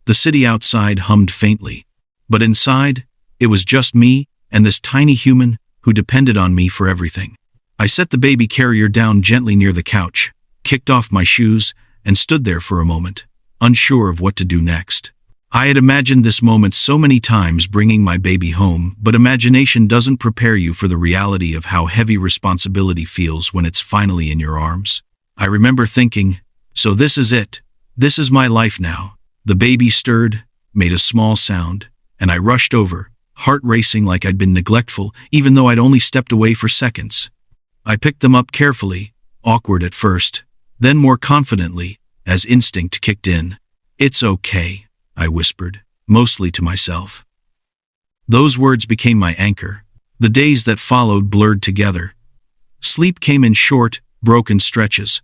The city outside hummed faintly, but inside, it was just me and this tiny human who depended on me for everything. I set the baby carrier down gently near the couch, kicked off my shoes, and stood there for a moment, unsure of what to do next. I had imagined this moment so many times, bringing my baby home, but imagination doesn't prepare you for the reality of how heavy responsibility feels when it's finally in your arms. I remember thinking, so this is it. This is my life now. The baby stirred, made a small sound, and I rushed over, heart racing like I'd been neglectful, even though I'd only stepped away for seconds. I picked them up carefully, awkward at first, then more confidently, as instinct kicked in. "It's okay," I whispered, mostly to myself. Those words became my anchor. The days that followed blurred together. Sleep came in short, broken stretches.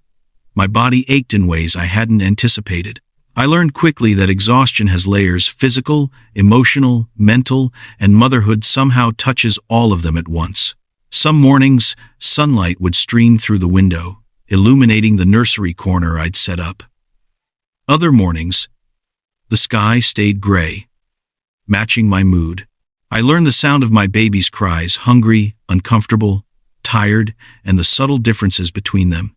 My body ached in ways I hadn't anticipated. I learned quickly that exhaustion has layers: physical, emotional, mental, and motherhood somehow touches all of them at once. Some mornings, sunlight would stream through the window, illuminating the nursery corner I'd set up. Other mornings, the sky stayed gray, matching my mood. I learned the sound of my baby's cries: hungry, uncomfortable, tired, and the subtle differences between them.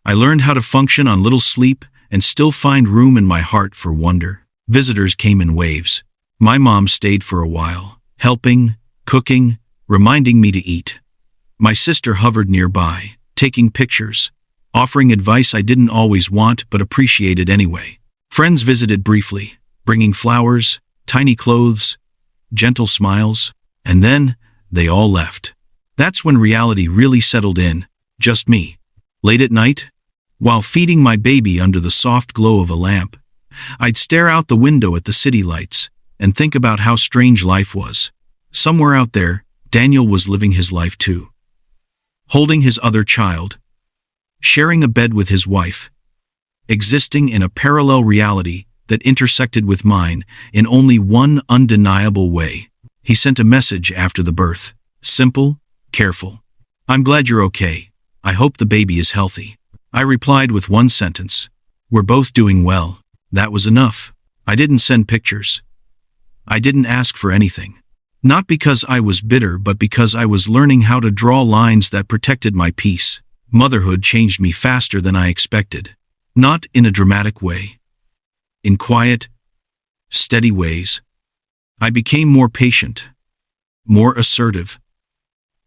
I learned how to function on little sleep and still find room in my heart for wonder. Visitors came in waves. My mom stayed for a while, helping, cooking, reminding me to eat. My sister hovered nearby, taking pictures, offering advice I didn't always want but appreciated anyway. Friends visited briefly, bringing flowers, tiny clothes, gentle smiles, and then they all left. That's when reality really settled in, just me. Late at night, while feeding my baby under the soft glow of a lamp, I'd stare out the window at the city lights and think about how strange life was. Somewhere out there, Daniel was living his life too. Holding his other child, sharing a bed with his wife, existing in a parallel reality that intersected with mine in only one undeniable way. He sent a message after the birth. Simple, careful. "I'm glad you're okay. I hope the baby is healthy." I replied with one sentence. "We're both doing well." That was enough. I didn't send pictures. I didn't ask for anything. Not because I was bitter, but because I was learning how to draw lines that protected my peace. Motherhood changed me faster than I expected. Not in a dramatic way. In quiet, steady ways. I became more patient, more assertive,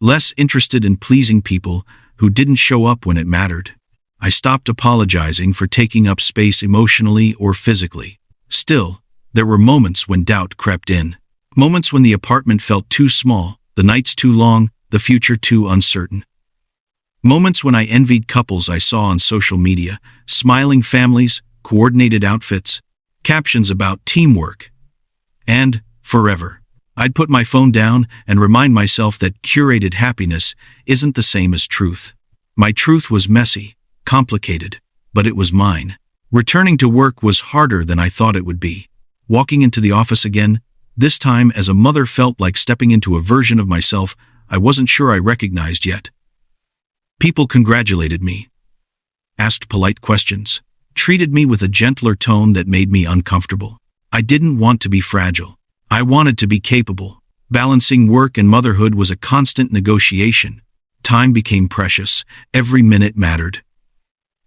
less interested in pleasing people who didn't show up when it mattered. I stopped apologizing for taking up space emotionally or physically. Still, there were moments when doubt crept in. Moments when the apartment felt too small, the nights too long, the future too uncertain. Moments when I envied couples I saw on social media, smiling families, coordinated outfits, captions about teamwork. And, forever, I'd put my phone down and remind myself that curated happiness isn't the same as truth. My truth was messy, complicated, but it was mine. Returning to work was harder than I thought it would be. Walking into the office again, this time as a mother, felt like stepping into a version of myself I wasn't sure I recognized yet. People congratulated me, asked polite questions, treated me with a gentler tone that made me uncomfortable. I didn't want to be fragile. I wanted to be capable. Balancing work and motherhood was a constant negotiation. Time became precious. Every minute mattered.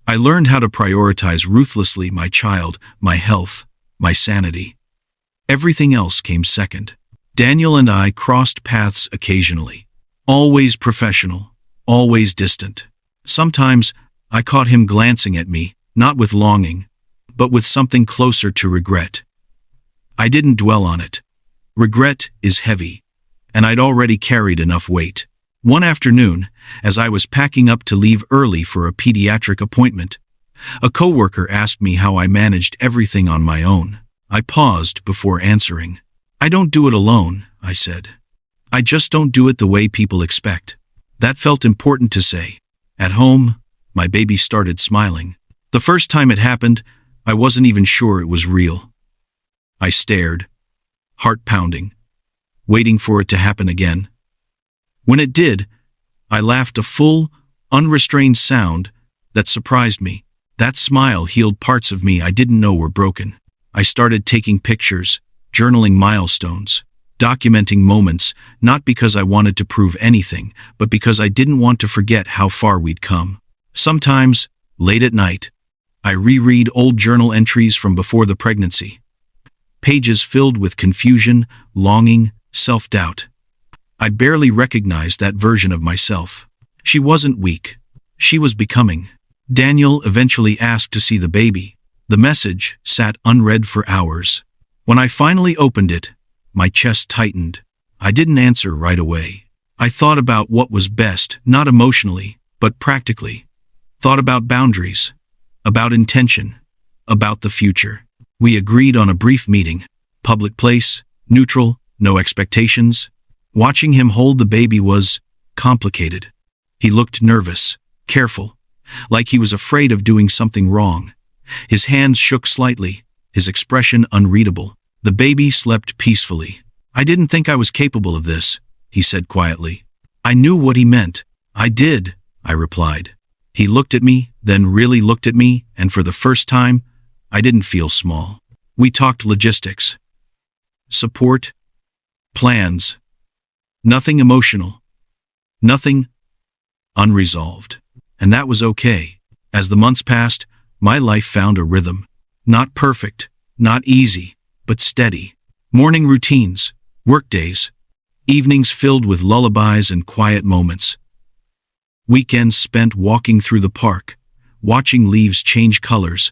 I learned how to prioritize ruthlessly my child, my health, my sanity. Everything else came second. Daniel and I crossed paths occasionally. Always professional, always distant. Sometimes I caught him glancing at me, not with longing, but with something closer to regret. I didn't dwell on it. Regret is heavy, and I'd already carried enough weight. One afternoon, as I was packing up to leave early for a pediatric appointment, a coworker asked me how I managed everything on my own. I paused before answering. "I don't do it alone," I said. I just don't do it the way people expect. That felt important to say. At home, my baby started smiling. The first time it happened, I wasn't even sure it was real. I stared, heart pounding, waiting for it to happen again. When it did, I laughed a full, unrestrained sound that surprised me. That smile healed parts of me I didn't know were broken. I started taking pictures, journaling milestones, documenting moments, not because I wanted to prove anything, but because I didn't want to forget how far we'd come. Sometimes, late at night, I reread old journal entries from before the pregnancy. Pages filled with confusion, longing, self-doubt. I barely recognized that version of myself. She wasn't weak. She was becoming. Daniel eventually asked to see the baby. The message sat unread for hours. When I finally opened it, my chest tightened. I didn't answer right away. I thought about what was best, not emotionally, but practically. Thought about boundaries, about intention, about the future. We agreed on a brief meeting. Public place, neutral, no expectations. Watching him hold the baby was complicated. He looked nervous, careful, like he was afraid of doing something wrong. His hands shook slightly, his expression unreadable. The baby slept peacefully. I didn't think I was capable of this, he said quietly. I knew what he meant. I did, I replied. He looked at me, then really looked at me, and for the first time, I didn't feel small. We talked logistics, support, plans. Nothing emotional. Nothing unresolved. And that was okay. As the months passed, my life found a rhythm. Not perfect, not easy, but steady. Morning routines, workdays, evenings filled with lullabies and quiet moments. Weekends spent walking through the park, watching leaves change colors,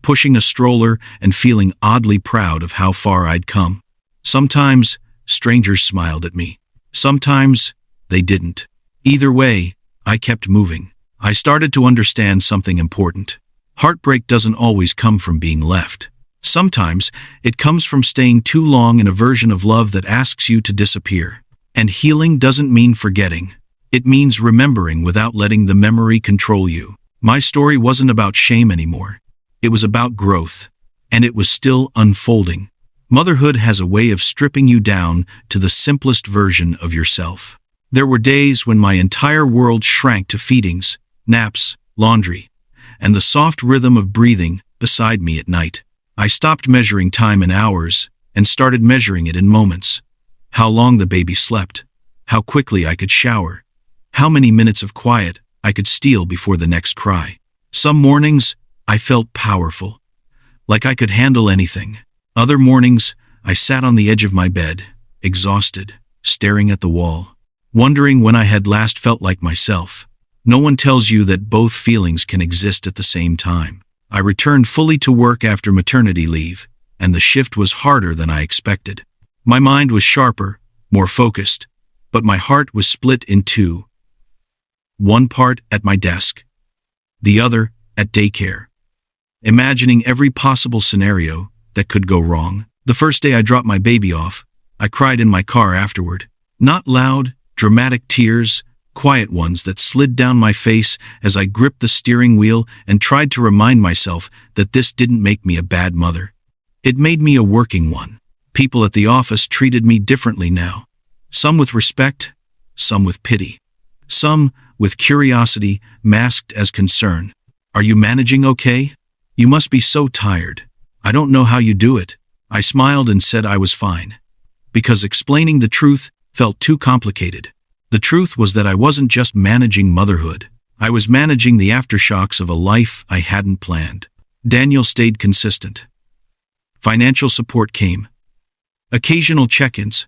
pushing a stroller and feeling oddly proud of how far I'd come. Sometimes, strangers smiled at me. Sometimes, they didn't. Either way, I kept moving. I started to understand something important. Heartbreak doesn't always come from being left. Sometimes, it comes from staying too long in a version of love that asks you to disappear. And healing doesn't mean forgetting. It means remembering without letting the memory control you. My story wasn't about shame anymore. It was about growth. And it was still unfolding. Motherhood has a way of stripping you down to the simplest version of yourself. There were days when my entire world shrank to feedings, naps, laundry, and the soft rhythm of breathing beside me at night. I stopped measuring time in hours and started measuring it in moments. How long the baby slept, how quickly I could shower, how many minutes of quiet I could steal before the next cry. Some mornings, I felt powerful, like I could handle anything. Other mornings, I sat on the edge of my bed, exhausted, staring at the wall, wondering when I had last felt like myself. No one tells you that both feelings can exist at the same time. I returned fully to work after maternity leave, and the shift was harder than I expected. My mind was sharper, more focused, but my heart was split in two. One part at my desk, the other at daycare. Imagining every possible scenario that could go wrong. The first day I dropped my baby off, I cried in my car afterward. Not loud, dramatic tears, quiet ones that slid down my face as I gripped the steering wheel and tried to remind myself that this didn't make me a bad mother. It made me a working one. People at the office treated me differently now. Some with respect, some with pity. Some with curiosity masked as concern. Are you managing okay? You must be so tired. I don't know how you do it. I smiled and said I was fine. Because explaining the truth felt too complicated. The truth was that I wasn't just managing motherhood. I was managing the aftershocks of a life I hadn't planned. Daniel stayed consistent. Financial support came. Occasional check-ins.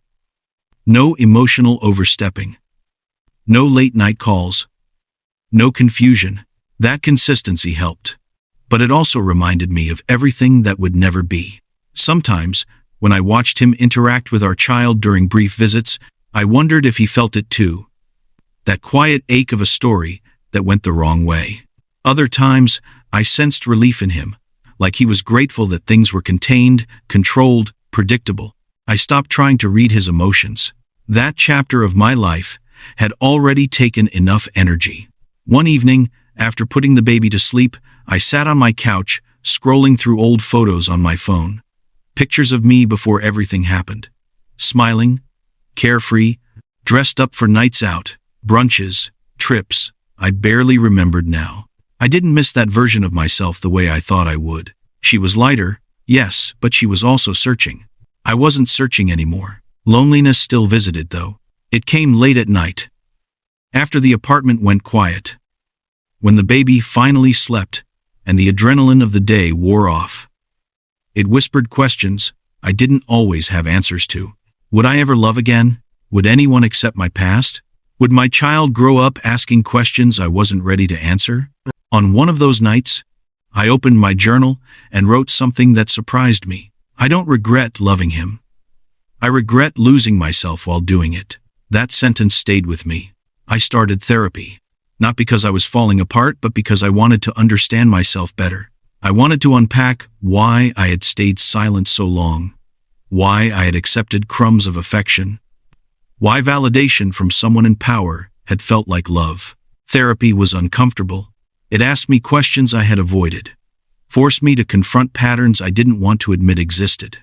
No emotional overstepping. No late-night calls. No confusion. That consistency helped. But it also reminded me of everything that would never be. Sometimes, when I watched him interact with our child during brief visits, I wondered if he felt it too. That quiet ache of a story that went the wrong way. Other times, I sensed relief in him, like he was grateful that things were contained, controlled, predictable. I stopped trying to read his emotions. That chapter of my life had already taken enough energy. One evening, after putting the baby to sleep, I sat on my couch, scrolling through old photos on my phone. Pictures of me before everything happened. Smiling, carefree, dressed up for nights out, brunches, trips. I barely remembered now. I didn't miss that version of myself the way I thought I would. She was lighter, yes, but she was also searching. I wasn't searching anymore. Loneliness still visited, though. It came late at night, after the apartment went quiet, when the baby finally slept and the adrenaline of the day wore off. It whispered questions I didn't always have answers to. Would I ever love again? Would anyone accept my past? Would my child grow up asking questions I wasn't ready to answer? On one of those nights, I opened my journal and wrote something that surprised me. I don't regret loving him. I regret losing myself while doing it. That sentence stayed with me. I started therapy, not because I was falling apart, but because I wanted to understand myself better. I wanted to unpack why I had stayed silent so long, why I had accepted crumbs of affection, why validation from someone in power had felt like love. Therapy was uncomfortable. It asked me questions I had avoided, forced me to confront patterns I didn't want to admit existed.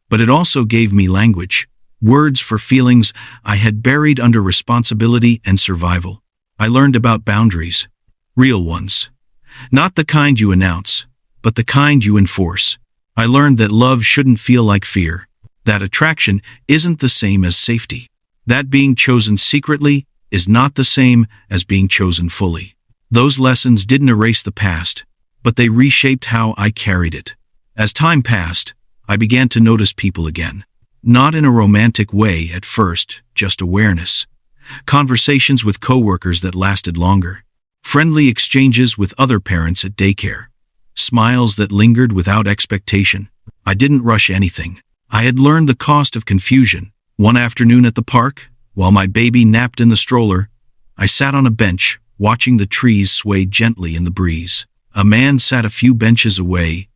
But it also gave me language, words for feelings I had buried under responsibility and survival. I learned about boundaries, real ones, not the kind you announce, but the kind you enforce. I learned that love shouldn't feel like fear, that attraction isn't the same as safety, that being chosen secretly is not the same as being chosen fully. Those lessons didn't erase the past, but they reshaped how I carried it. As time passed, I began to notice people again. Not in a romantic way at first, just awareness. Conversations with coworkers that lasted longer. Friendly exchanges with other parents at daycare. Smiles that lingered without expectation. I didn't rush anything. I had learned the cost of confusion. One afternoon at the park, while my baby napped in the stroller, I sat on a bench, watching the trees sway gently in the breeze. A man sat a few benches away,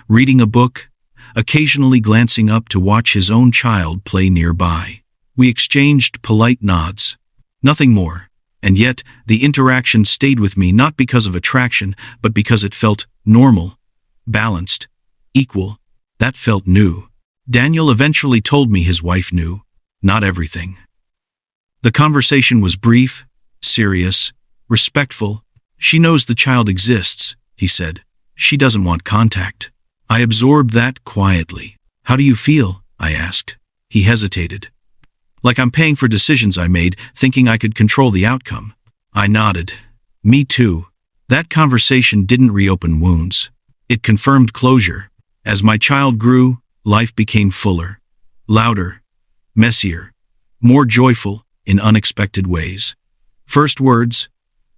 reading a book, occasionally glancing up to watch his own child play nearby. We exchanged polite nods. Nothing more. And yet, the interaction stayed with me not because of attraction, but because it felt normal, balanced, equal. That felt new. Daniel eventually told me his wife knew. Not everything. The conversation was brief, serious, respectful. She knows the child exists, he said. She doesn't want contact. I absorbed that quietly. How do you feel? I asked. He hesitated. Like I'm paying for decisions I made, thinking I could control the outcome. I nodded. Me too. That conversation didn't reopen wounds. It confirmed closure. As my child grew, life became fuller, louder, messier, more joyful in unexpected ways. First words,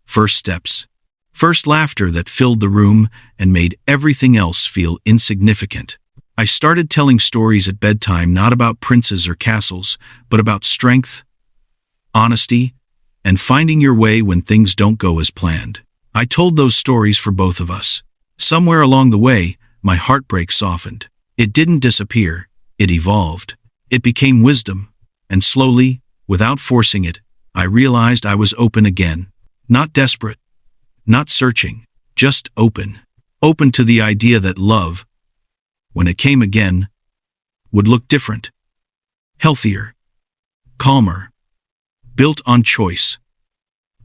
first steps, first laughter that filled the room and made everything else feel insignificant. I started telling stories at bedtime not about princes or castles, but about strength, honesty, and finding your way when things don't go as planned. I told those stories for both of us. Somewhere along the way, my heartbreak softened. It didn't disappear, it evolved. It became wisdom, and slowly, without forcing it, I realized I was open again. Not desperate, not searching, just open. Open to the idea that love, when it came again, would look different, healthier, calmer, built on choice,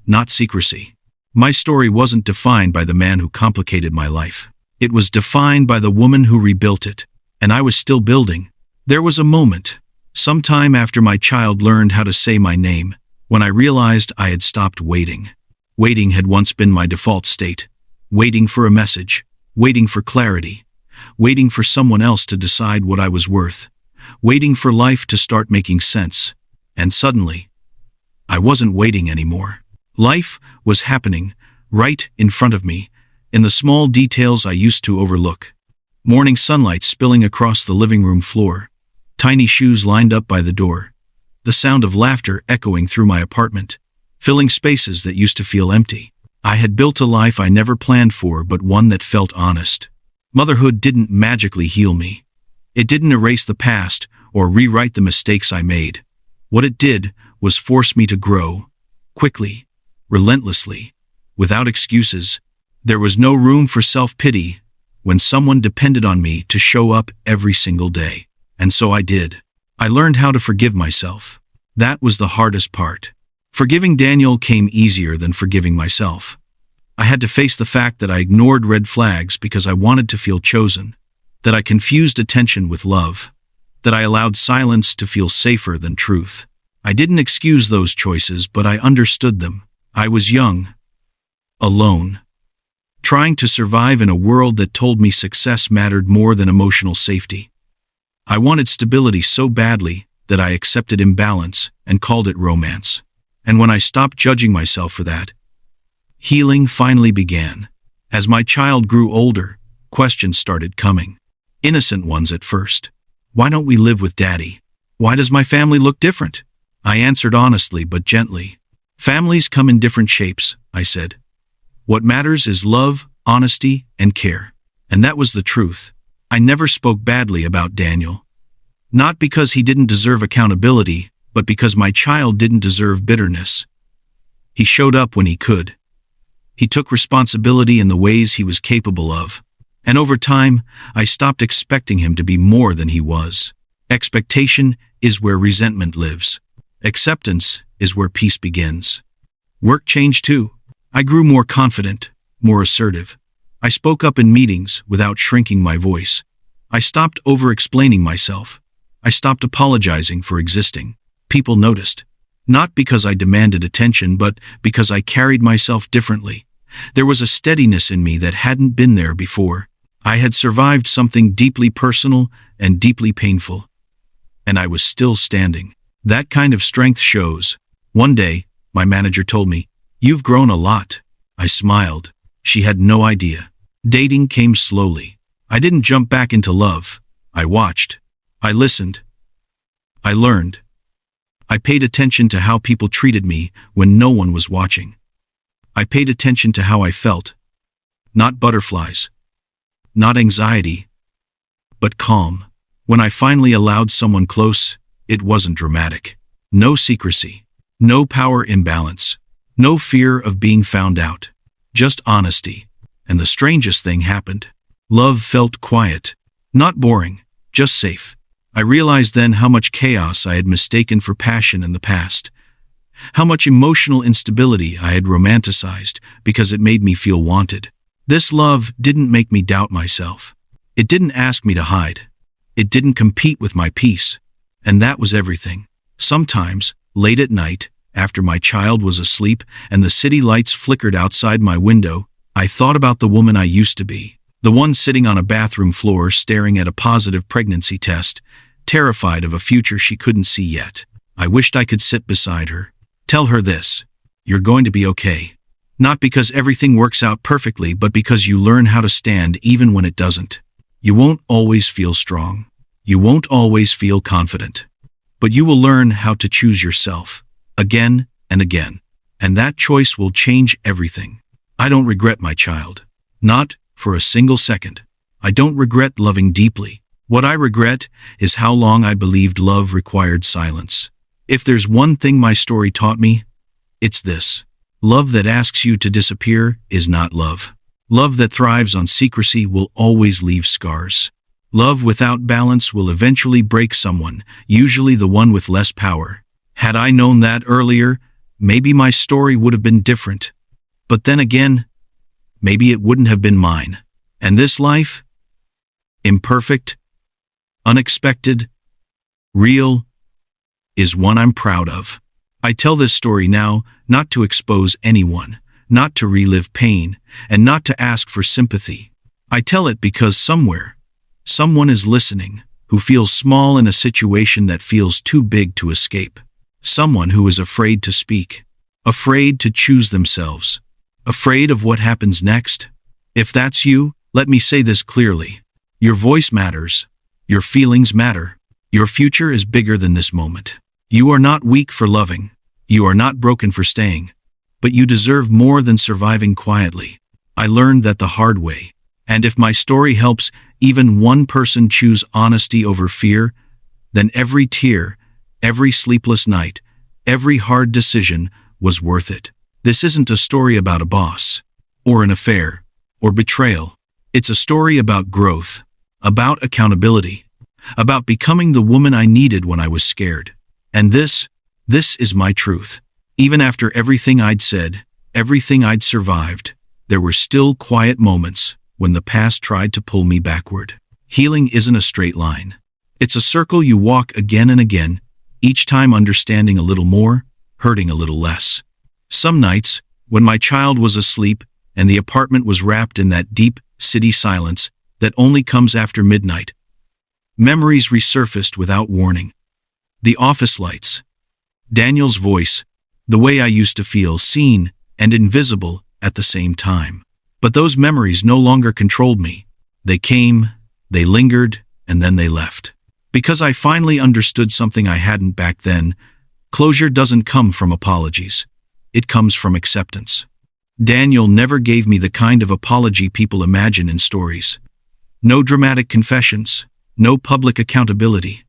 not secrecy. My story wasn't defined by the man who complicated my life. It was defined by the woman who rebuilt it, and I was still building. There was a moment, sometime after my child learned how to say my name, when I realized I had stopped waiting. Waiting had once been my default state, waiting for a message, waiting for clarity, waiting for someone else to decide what I was worth, waiting for life to start making sense. And suddenly, I wasn't waiting anymore. Life was happening right in front of me, in the small details I used to overlook. Morning sunlight spilling across the living room floor, tiny shoes lined up by the door, the sound of laughter echoing through my apartment, filling spaces that used to feel empty. I had built a life I never planned for, but one that felt honest. Motherhood didn't magically heal me. It didn't erase the past or rewrite the mistakes I made. What it did was force me to grow, quickly, relentlessly, without excuses. There was no room for self-pity when someone depended on me to show up every single day. And so I did. I learned how to forgive myself. That was the hardest part. Forgiving Daniel came easier than forgiving myself. I had to face the fact that I ignored red flags because I wanted to feel chosen, that I confused attention with love, that I allowed silence to feel safer than truth. I didn't excuse those choices, but I understood them. I was young, alone, trying to survive in a world that told me success mattered more than emotional safety. I wanted stability so badly that I accepted imbalance and called it romance. And when I stopped judging myself for that, healing finally began. As my child grew older, questions started coming. Innocent ones at first. Why don't we live with Daddy? Why does my family look different? I answered honestly but gently. Families come in different shapes, I said. What matters is love, honesty, and care. And that was the truth. I never spoke badly about Daniel. Not because he didn't deserve accountability, but because my child didn't deserve bitterness. He showed up when he could. He took responsibility in the ways he was capable of. And over time, I stopped expecting him to be more than he was. Expectation is where resentment lives. Acceptance is where peace begins. Work changed too. I grew more confident, more assertive. I spoke up in meetings without shrinking my voice. I stopped over-explaining myself. I stopped apologizing for existing. People noticed. Not because I demanded attention, but because I carried myself differently. There was a steadiness in me that hadn't been there before. I had survived something deeply personal and deeply painful. And I was still standing. That kind of strength shows. One day, my manager told me, "You've grown a lot." I smiled. She had no idea. Dating came slowly. I didn't jump back into love. I watched. I listened. I learned. I paid attention to how people treated me when no one was watching. I paid attention to how I felt. Not butterflies. Not anxiety. But calm. When I finally allowed someone close, it wasn't dramatic. No secrecy. No power imbalance. No fear of being found out. Just honesty. And the strangest thing happened. Love felt quiet. Not boring. Just safe. I realized then how much chaos I had mistaken for passion in the past. How much emotional instability I had romanticized because it made me feel wanted. This love didn't make me doubt myself. It didn't ask me to hide. It didn't compete with my peace. And that was everything. Sometimes, late at night, after my child was asleep and the city lights flickered outside my window, I thought about the woman I used to be. The one sitting on a bathroom floor staring at a positive pregnancy test, terrified of a future she couldn't see yet. I wished I could sit beside her. Tell her this: you're going to be okay. Not because everything works out perfectly, but because you learn how to stand even when it doesn't. You won't always feel strong. You won't always feel confident. But you will learn how to choose yourself, again and again. And that choice will change everything. I don't regret my child. Not for a single second. I don't regret loving deeply. What I regret is how long I believed love required silence. If there's one thing my story taught me, it's this. Love that asks you to disappear is not love. Love that thrives on secrecy will always leave scars. Love without balance will eventually break someone, usually the one with less power. Had I known that earlier, maybe my story would have been different. But then again, maybe it wouldn't have been mine. And this life? Imperfect, unexpected, real, is one I'm proud of. I tell this story now, not to expose anyone, not to relive pain, and not to ask for sympathy. I tell it because somewhere, someone is listening, who feels small in a situation that feels too big to escape. Someone who is afraid to speak, afraid to choose themselves, afraid of what happens next. If that's you, let me say this clearly. Your voice matters. Your feelings matter. Your future is bigger than this moment. You are not weak for loving. You are not broken for staying. But you deserve more than surviving quietly. I learned that the hard way. And if my story helps even one person choose honesty over fear, then every tear, Every sleepless night, every hard decision was worth it. This isn't a story about a boss, or an affair, or betrayal. It's a story about growth, about accountability, about becoming the woman I needed when I was scared. And this is my truth. Even after everything I'd said, everything I'd survived, there were still quiet moments when the past tried to pull me backward. Healing isn't a straight line. It's a circle you walk again and again, each time understanding a little more, hurting a little less. Some nights, when my child was asleep and the apartment was wrapped in that deep city silence that only comes after midnight, memories resurfaced without warning. The office lights, Daniel's voice, the way I used to feel seen and invisible at the same time. But those memories no longer controlled me. They came, they lingered, and then they left. Because I finally understood something I hadn't back then, closure doesn't come from apologies. It comes from acceptance. Daniel never gave me the kind of apology people imagine in stories. No dramatic confessions, no public accountability.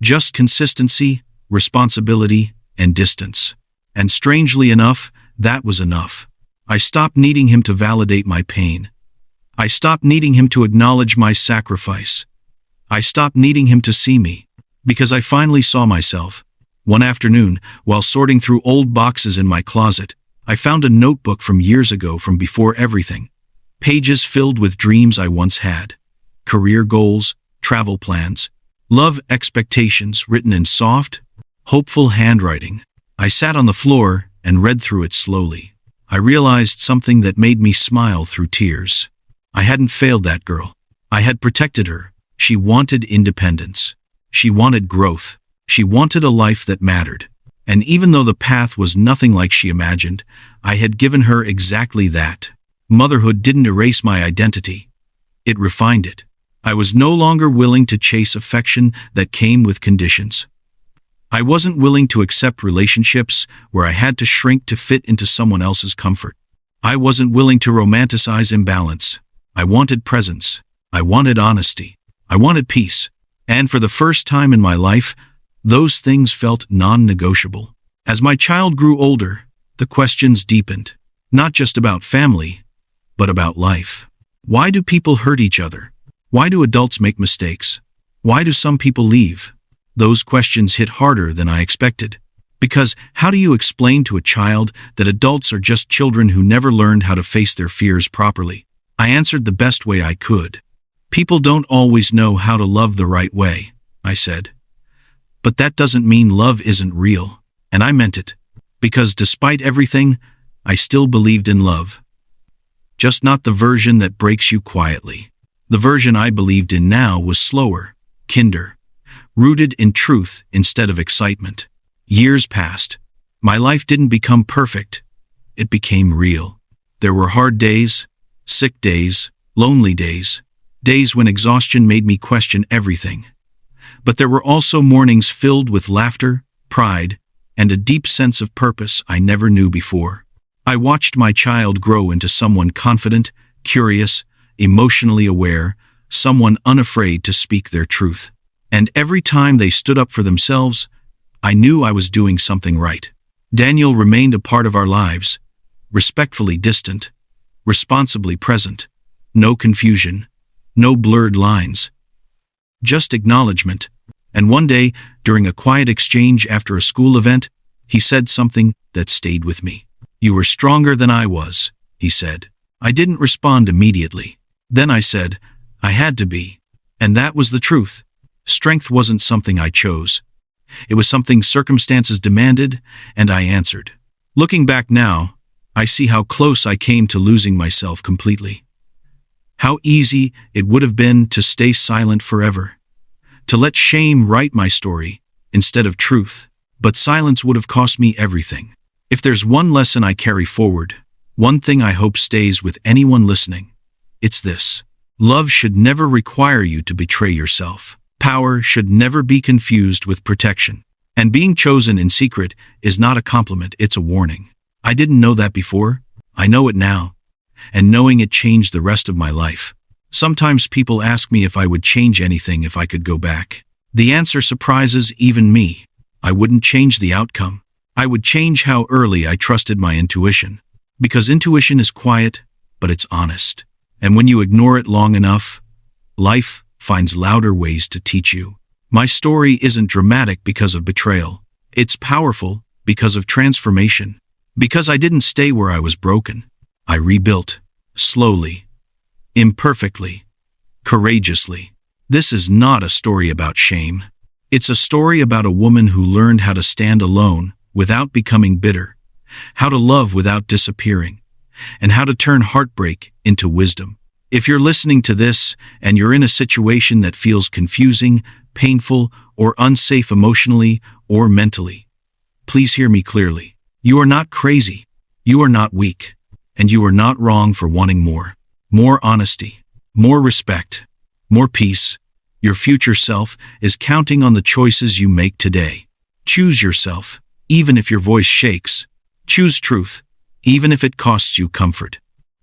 Just consistency, responsibility, and distance. And strangely enough, that was enough. I stopped needing him to validate my pain. I stopped needing him to acknowledge my sacrifice. I stopped needing him to see me, because I finally saw myself. One afternoon, while sorting through old boxes in my closet, I found a notebook from years ago, from before everything. Pages filled with dreams I once had. Career goals, travel plans, love expectations written in soft, hopeful handwriting. I sat on the floor and read through it slowly. I realized something that made me smile through tears. I hadn't failed that girl. I had protected her. She wanted independence. She wanted growth. She wanted a life that mattered. And even though the path was nothing like she imagined, I had given her exactly that. Motherhood didn't erase my identity. It refined it. I was no longer willing to chase affection that came with conditions. I wasn't willing to accept relationships where I had to shrink to fit into someone else's comfort. I wasn't willing to romanticize imbalance. I wanted presence. I wanted honesty. I wanted peace. And for the first time in my life, those things felt non-negotiable. As my child grew older, the questions deepened. Not just about family, but about life. Why do people hurt each other? Why do adults make mistakes? Why do some people leave? Those questions hit harder than I expected. Because how do you explain to a child that adults are just children who never learned how to face their fears properly? I answered the best way I could. People don't always know how to love the right way, I said. But that doesn't mean love isn't real. And I meant it. Because despite everything, I still believed in love. Just not the version that breaks you quietly. The version I believed in now was slower, kinder, rooted in truth instead of excitement. Years passed. My life didn't become perfect. It became real. There were hard days, sick days, lonely days, days when exhaustion made me question everything. But there were also mornings filled with laughter, pride, and a deep sense of purpose I never knew before. I watched my child grow into someone confident, curious, emotionally aware, someone unafraid to speak their truth. And every time they stood up for themselves, I knew I was doing something right. Daniel remained a part of our lives, respectfully distant, responsibly present. No confusion, no blurred lines, just acknowledgement. And one day, during a quiet exchange after a school event, he said something that stayed with me. "You were stronger than I was," he said. I didn't respond immediately. Then I said, I had to be. And that was the truth. Strength wasn't something I chose. It was something circumstances demanded, and I answered. Looking back now, I see how close I came to losing myself completely. How easy it would have been to stay silent forever, to let shame write my story instead of truth. But silence would have cost me everything. If there's one lesson I carry forward, one thing I hope stays with anyone listening, it's this. Love should never require you to betray yourself. Power should never be confused with protection. And being chosen in secret is not a compliment, it's a warning. I didn't know that before. I know it now. And knowing it changed the rest of my life. Sometimes people ask me if I would change anything if I could go back. The answer surprises even me. I wouldn't change the outcome. I would change how early I trusted my intuition. Because intuition is quiet, but it's honest. And when you ignore it long enough, life finds louder ways to teach you. My story isn't dramatic because of betrayal. It's powerful because of transformation. Because I didn't stay where I was broken. I rebuilt. Slowly. Imperfectly. Courageously. This is not a story about shame. It's a story about a woman who learned how to stand alone without becoming bitter, how to love without disappearing, and how to turn heartbreak into wisdom. If you're listening to this and you're in a situation that feels confusing, painful, or unsafe emotionally or mentally, please hear me clearly. You are not crazy. You are not weak. And you are not wrong for wanting more. More honesty. More respect. More peace. Your future self is counting on the choices you make today. Choose yourself, even if your voice shakes. Choose truth, even if it costs you comfort.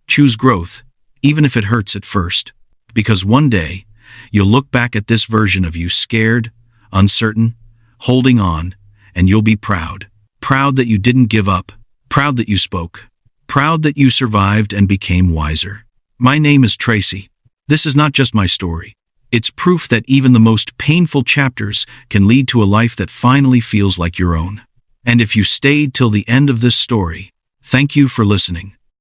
Choose growth, even if it hurts at first. Because one day, you'll look back at this version of you scared, uncertain, holding on, and you'll be proud. Proud that you didn't give up. Proud that you spoke. Proud that you survived and became wiser. My name is Tracy. This is not just my story. It's proof that even the most painful chapters can lead to a life that finally feels like your own. And if you stayed till the end of this story, thank you for listening.